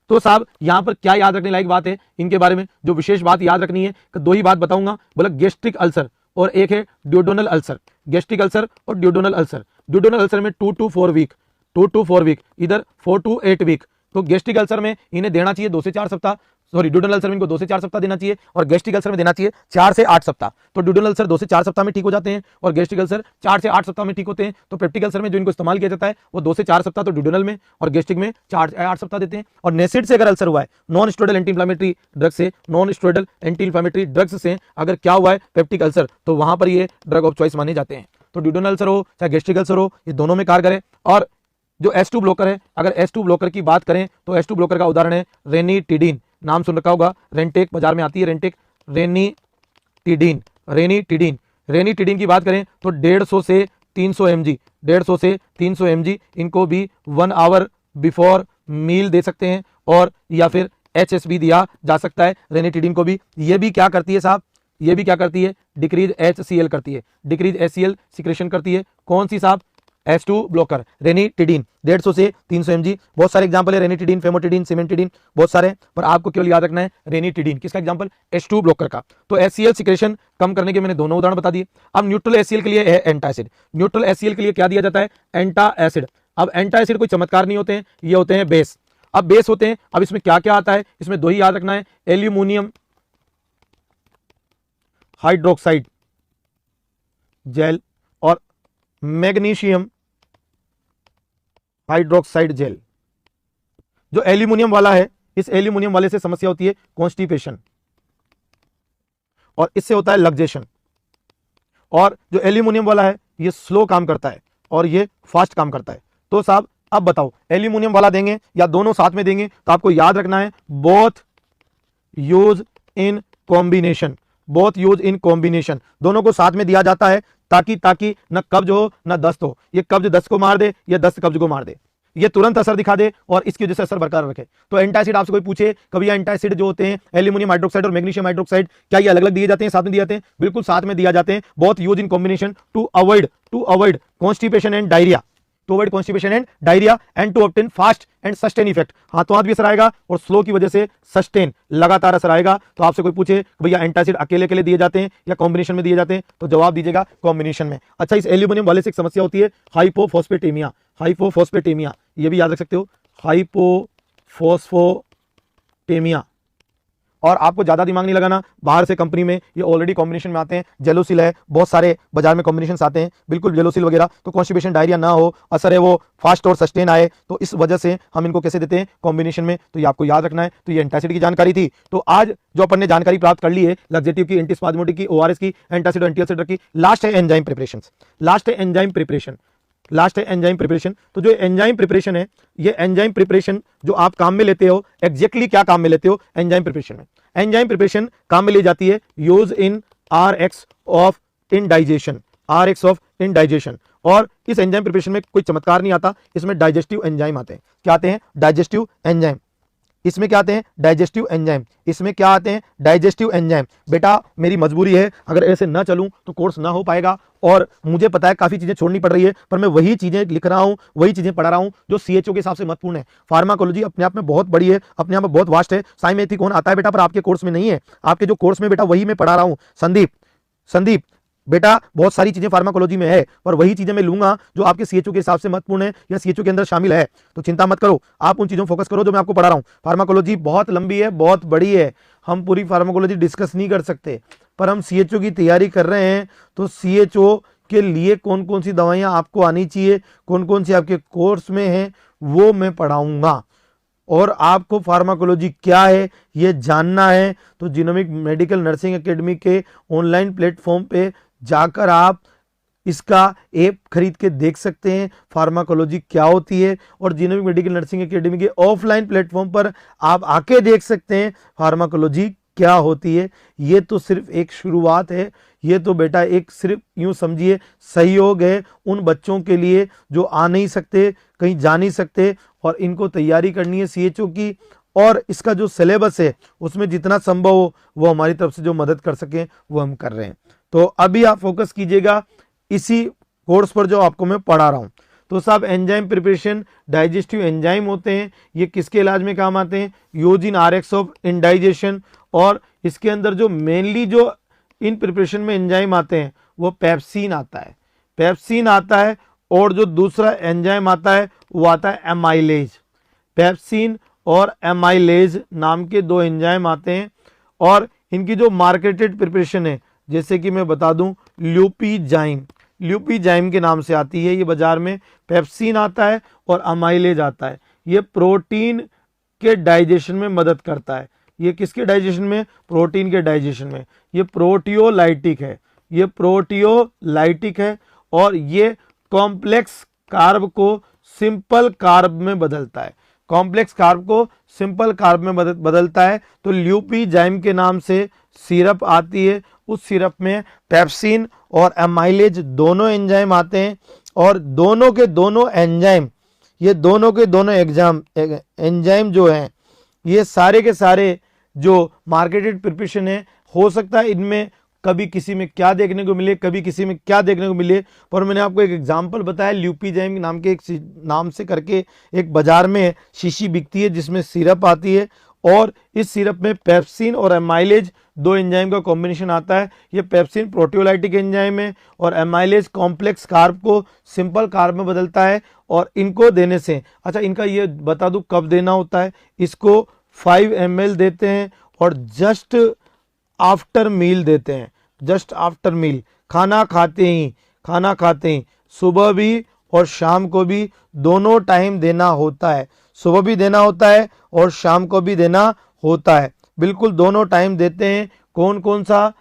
तो साहब यहां पर क्या याद रखने लायक बात है इनके बारे में, जो विशेष बात याद रखनी है, दो ही बात बताऊंगा। बोला गैस्ट्रिक अल्सर और एक है ड्यूडोनल अल्सर, गैस्ट्रिक अल्सर और ड्यूडोनल अल्सर। ड्यूडोनल अल्सर में 2 to 4 वीक, 2 to 4 वीक, इधर 4 to 8 वीक। तो गैस्ट्रिक अल्सर में इन्हें देना चाहिए 2 से 4 सप्ताह, सॉरी ड्यूडोनल अल्सर में इनको 2 से 4 सप्ताह देना चाहिए, और गैस्ट्रिक अल्सर में देना चाहिए 4 से 8 सप्ताह। तो ड्यूडोनल अल्सर 2 से 4 सप्ताह में ठीक हो जाते हैं, और गैस्ट्रिक अल्सर 4 से 8 सप्ताह में ठीक होते हैं। तो पेप्टिक अल्सर में जो इनको इस्तेमाल किया जाता है वो 2 से 4 सप्ताह तो ड्यूडोनल में, और गैस्ट्रिक में 4 से 8 सप्ताह देते हैं। और नेसिड से अगर अल्सर हुआ है, non steroidal anti inflammatory drug से, non steroidal anti inflammatory drugs से अगर क्या हुआ है पेप्टिक अल्सर, तो वहां पर ये ड्रग ऑफ चॉइस माने जाते हैं। तो ड्यूडोनल अल्सर हो चाहे गैस्ट्रिक अल्सर हो, ये दोनों में कारगर है। और जो एस2 ब्लॉकर है, अगर एस2 ब्लॉकर की बात करें तो एस2 ब्लॉकर का उदाहरण है रेनिटिडीन, नाम सुन रखा होगा, रेंटेक बाजार में आती है, रेंटेक, रेनिटिडीन, रेनिटिडीन। रेनिटिडीन की बात करें तो 150 से 300 mg, 150 से 300 mg इनको भी 1 hour बिफोर मील दे सकते हैं, और या फिर HSB दिया जा सकता है रेनिटिडीन को भी। ये भी क्या करती है साहब, ये भी क्या करती है, डिक्रीज HCl करती है, डिक्रीज HCl सिक्रेशन करती है। कौन सी साहब, एस2 ब्लॉकर रेनिटिडीन, 150 से 300 mg। बहुत सारे एग्जांपल है, रेनिटिडीन, फेमोटिडीन, सिमेंटिडीन, बहुत सारे, पर आपको केवल याद रखना है रेनिटिडीन। किसका एग्जांपल, एस2 ब्लॉकर का। तो HCl सिक्रेशन कम करने के मैंने दोनों उदाहरण बता दिए। अब न्यूट्रल HCl के लिए है एंटासिड, न्यूट्रल HCl के लिए क्या दिया जाता है, एंटा एसिड। अब एंटा एसिड कोई चमत्कार नहीं होते हैं, ये होते हैं बेस। अब बेस होते हैं, अब इसमें क्या क्या आता है, इसमें दो ही याद रखना है, एल्यूमिनियम हाइड्रोक्साइड जेल और मैग्नीशियम हाइड्रोक्साइड जेल। जो एल्यूमिनियम वाला है, इस एल्यूमिनियम वाले से समस्या होती है कॉन्स्टिपेशन, और इससे होता है लग्जेशन। और जो एल्यूमिनियम वाला है ये स्लो काम करता है और ये फास्ट काम करता है। तो साहब अब बताओ एल्यूमिनियम वाला देंगे या दोनों साथ में देंगे, तो आपको याद रखना है both use in combination, both use in combination, दोनों को साथ में दिया जाता है ताकि न कब्ज हो न दस्त हो। ये कब्ज दस्त को मार दे, ये दस्त कब्ज को मार दे, ये तुरंत असर दिखा दे और इसकी वजह से असर बरकरार रखे। तो एंटासिड आपसे कोई पूछे कभी, एंटासिड जो होते हैं एल्यूमिनियम हाइड्रोक्साइड और मैग्नीशियम हाइड्रोक्साइड, क्या ये अलग अलग दिए जाते हैं, साथ में दिए जाते हैं? बिल्कुल साथ में दिया जाते हैं। Both use in combination to avoid constipation and diarrhoea, to avoid constipation and diarrhoea and to obtain fast and sustain effect. हाथों हाथ भी असर आएगा और स्लो की वजह से सस्टेन, लगातार असर आएगा। तो आपसे कोई पूछे भैया एंटासिड अकेले अकेले दिए जाते हैं या कॉम्बिनेशन में दिए जाते हैं, तो जवाब दीजिएगा कॉम्बिनेशन में। अच्छा, इस एल्यूमिनियम वाले से एक समस्या होती है हाइपोफॉस्फेटेमिया, हाइपोफॉस्फेटेमिया, ये भी याद रख सकते हो, हाइपोफॉस्फोटेमिया। और आपको ज्यादा दिमाग नहीं लगाना, बाहर से कंपनी में ये ऑलरेडी कॉम्बिनेशन में आते हैं। जेलोसिल है, बहुत सारे बाजार में कॉम्बिनेशन आते हैं, बिल्कुल जेलोसिल वगैरह। तो कॉन्स्टिपेशन डायरिया ना हो, असर है वो फास्ट और सस्टेन आए, तो इस वजह से हम इनको कैसे देते हैं, कॉम्बिनेशन में। तो ये आपको याद रखना है। तो ये एंटासिड की जानकारी थी। तो आज जो अपन ने जानकारी प्राप्त कर ली है लग्जेटिव की, एंटीस्पाज्मोटिक की, ORS की, एंटासिड और एंटीअल्सर की, लास्ट है एंजाइम प्रिपरेशन, लास्ट है एंजाइम प्रिपरेशन, लास्ट है एंजाइम प्रिपरेशन। तो जो एंजाइम प्रिपरेशन है, ये एंजाइम प्रिपरेशन जो आप काम में लेते हो, एग्जैक्टली क्या काम में लेते हो एंजाइम प्रिपरेशन में? एंजाइम प्रिपरेशन काम में ली जाती है use in RX of indigestion, RX of indigestion. और इस एंजाइम प्रिपरेशन में कोई चमत्कार नहीं आता, इसमें डाइजेस्टिव एंजाइम आते हैं। क्या आते हैं? Digestive enzyme. इसमें क्या आते हैं? Digestive enzyme. इसमें क्या आते हैं? Digestive enzyme. बेटा मेरी मजबूरी है, अगर ऐसे ना चलूं तो कोर्स ना हो पाएगा, और मुझे पता है काफी चीजें छोड़नी पड़ रही है, पर मैं वही चीजें लिख रहा हूं, वही चीजें पढ़ा रहा हूं जो सीएचओ के हिसाब से महत्वपूर्ण है। फार्माकोलॉजी अपने आप में बहुत बड़ी है, अपने आप में बहुत वास्ट है। साइमेथिकोन आता है बेटा, पर आपके कोर्स में नहीं है। आपके जो कोर्स में बेटा वही मैं पढ़ा रहा हूं। संदीप बेटा बहुत सारी चीजें फार्माकोलॉजी में है, पर वही चीजें मैं लूंगा जो आपके सीएचओ के हिसाब से महत्वपूर्ण है या सीएचओ के अंदर शामिल है। तो चिंता मत करो, आप उन चीजों फोकस करो जो मैं आपको पढ़ा रहा हूं। फार्माकोलॉजी बहुत लंबी है, बहुत बड़ी है, हम पूरी फार्माकोलॉजी डिस्कस नहीं कर सकते, पर हम सीएचओ की तैयारी कर रहे हैं। तो सीएचओ के लिए कौन कौन सी दवाइयां आपको आनी चाहिए, कौन कौन सी आपके कोर्स में है, वो मैं पढ़ाऊंगा। और आपको फार्माकोलॉजी क्या है ये जानना है तो जीनोमिक मेडिकल नर्सिंग एकेडमी के ऑनलाइन प्लेटफॉर्म पे जाकर आप इसका ऐप खरीद के देख सकते हैं फार्माकोलॉजी क्या होती है। और जीनोमिक मेडिकल नर्सिंग एकेडमी के ऑफलाइन प्लेटफॉर्म पर आप आके देख सकते हैं फार्माकोलॉजी क्या होती है। ये तो सिर्फ एक शुरुआत है, ये तो बेटा एक सिर्फ यूं समझिए सहयोग है उन बच्चों के लिए जो आ नहीं सकते, कहीं जा नहीं सकते, और इनको तैयारी करनी है सीएचओ की। और इसका जो सिलेबस है उसमें जितना संभव हो वो हमारी तरफ से जो मदद कर सकें वो हम कर रहे हैं। तो अभी आप फोकस कीजिएगा इसी कोर्स पर जो आपको मैं पढ़ा रहा हूं। तो सब एंजाइम प्रिपरेशन डाइजेस्टिव एंजाइम होते हैं, ये किसके इलाज में काम आते हैं? Using Rx of indigestion. और इसके अंदर जो मेनली जो इन प्रिपरेशन में एंजाइम आते हैं वो पेप्सिन आता है, पेप्सिन आता है, और जो दूसरा एंजाइम आता है वो आता है एमाइलेज। पेप्सिन और एमाइलेज नाम के दो एंजाइम आते हैं, और इनकी जो मार्केटेड प्रिपरेशन है जैसे कि मैं बता दूं ल्यूपीजाइम, ल्यूपीजाइम के नाम से आती है ये बाजार में। पेप्सिन आता है और अमाइलेज आता है, ये प्रोटीन के डाइजेशन में मदद करता है। ये किसके डाइजेशन में? प्रोटीन के डाइजेशन में। ये प्रोटियोलाइटिक है, ये प्रोटियोलाइटिक है, और ये कॉम्प्लेक्स कार्ब को सिंपल कार्ब में बदलता है, कॉम्प्लेक्स कार्ब को सिंपल कार्ब में बदलता है। तो ल्यूपीजाइम के नाम से सिरप आती है, उस सिरप में पेप्सिन और एमाइलेज दोनों एंजाइम आते हैं, और दोनों के दोनों एंजाइम, ये दोनों के दोनों एंजाइम जो हैं ये सारे के सारे जो मार्केटेड प्रिपरेशन है, हो सकता है इनमें कभी किसी में क्या देखने को मिले, कभी किसी में क्या देखने को मिले, पर मैंने आपको एक एग्जांपल बताया ल्यूपीजाइम नाम के एक नाम से करके एक बाजार में शीशी बिकती है जिसमें सिरप आती है, और इस सिरप में पेप्सिन और एमाइलेज दो एंजाइम का कॉम्बिनेशन आता है। ये पेप्सिन प्रोटियोलाइटिक एंजाइम है और एमाइलेज कॉम्प्लेक्स कार्ब को सिंपल कार्ब में बदलता है। और इनको देने से, अच्छा इनका ये बता दूं कब देना होता है, इसको 5 ml देते हैं और जस्ट आफ्टर मील देते हैं, जस्ट आफ्टर मील, खाना खाते ही सुबह भी और शाम को भी दोनों टाइम देना होता है, सुबह भी देना होता है और शाम को भी देना होता है, बिल्कुल दोनों टाइम देते हैं। कौन कौन सा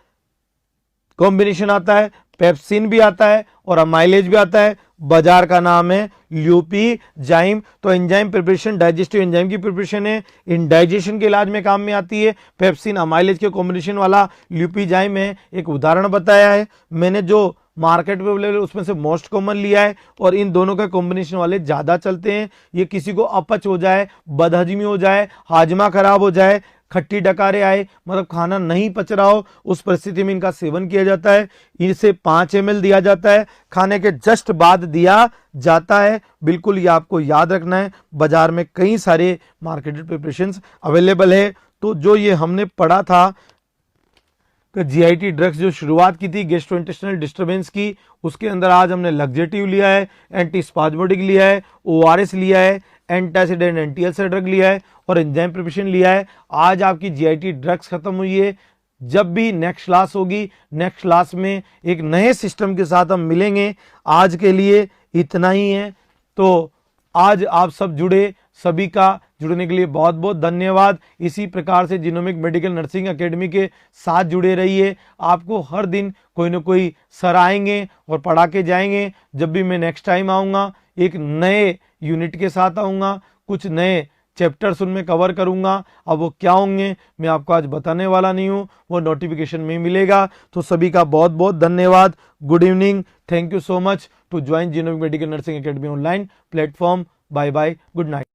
कॉम्बिनेशन आता है? पेप्सिन भी आता है और अमाइलेज भी आता है, बाजार का नाम है ल्यूपीजाइम। तो एंजाइम प्रिपरेशन डाइजेस्टिव एंजाइम की प्रिपरेशन है, इन डाइजेशन के इलाज में काम में आती है। पेप्सिन अमाइलेज के कॉम्बिनेशन वाला ल्यूपीजाइम है। एक उदाहरण बताया है मैंने जो मार्केट में अवेलेबल उसमें से मोस्ट कॉमन लिया है, और इन दोनों का कॉम्बिनेशन वाले ज्यादा चलते हैं। ये किसी को अपच हो जाए, बदहजमी हो जाए, हाजमा खराब हो जाए, खट्टी डकारे आए, मतलब खाना नहीं पच रहा हो, उस परिस्थिति में इनका सेवन किया जाता है। इसे 5 ml दिया जाता है, खाने के जस्ट बाद दिया जाता है। बिल्कुल ये आपको याद रखना है, बाजार में कई सारे मार्केटेड प्रिपरेशंस अवेलेबल है। तो जो ये हमने पढ़ा था जीआईटी ड्रग्स जो शुरुआत की थी गैस्ट्रोइंटेस्टाइनल डिस्टर्बेंस की, उसके अंदर आज हमने लग्जेटिव लिया है, एंटीस्पाज्मोडिक लिया है, ओआरएस लिया है, antacid and anti ulcer drug लिया है, और एंजाइम प्रिपरेशन लिया है। आज आपकी जीआईटी ड्रग्स खत्म हुई है। जब भी नेक्स्ट क्लास होगी, नेक्स्ट क्लास में एक नए सिस्टम के साथ हम मिलेंगे। आज के लिए इतना ही है। तो आज आप सब जुड़े, सभी का जुड़ने के लिए बहुत बहुत धन्यवाद। इसी प्रकार से जीनोमिक मेडिकल नर्सिंग एकेडमी के साथ जुड़े रहिए। आपको हर दिन कोई ना कोई सर आएंगे और पढ़ा के जाएंगे। जब भी मैं नेक्स्ट टाइम आऊँगा एक नए यूनिट के साथ आऊँगा, कुछ नए चैप्टर्स उनमें कवर करूंगा। अब वो क्या होंगे मैं आपको आज बताने वाला नहीं हूं, वो नोटिफिकेशन में मिलेगा। तो सभी का बहुत बहुत धन्यवाद। Good evening, thank you so much to join genomic medical nursing academy online platform. Bye bye, good night.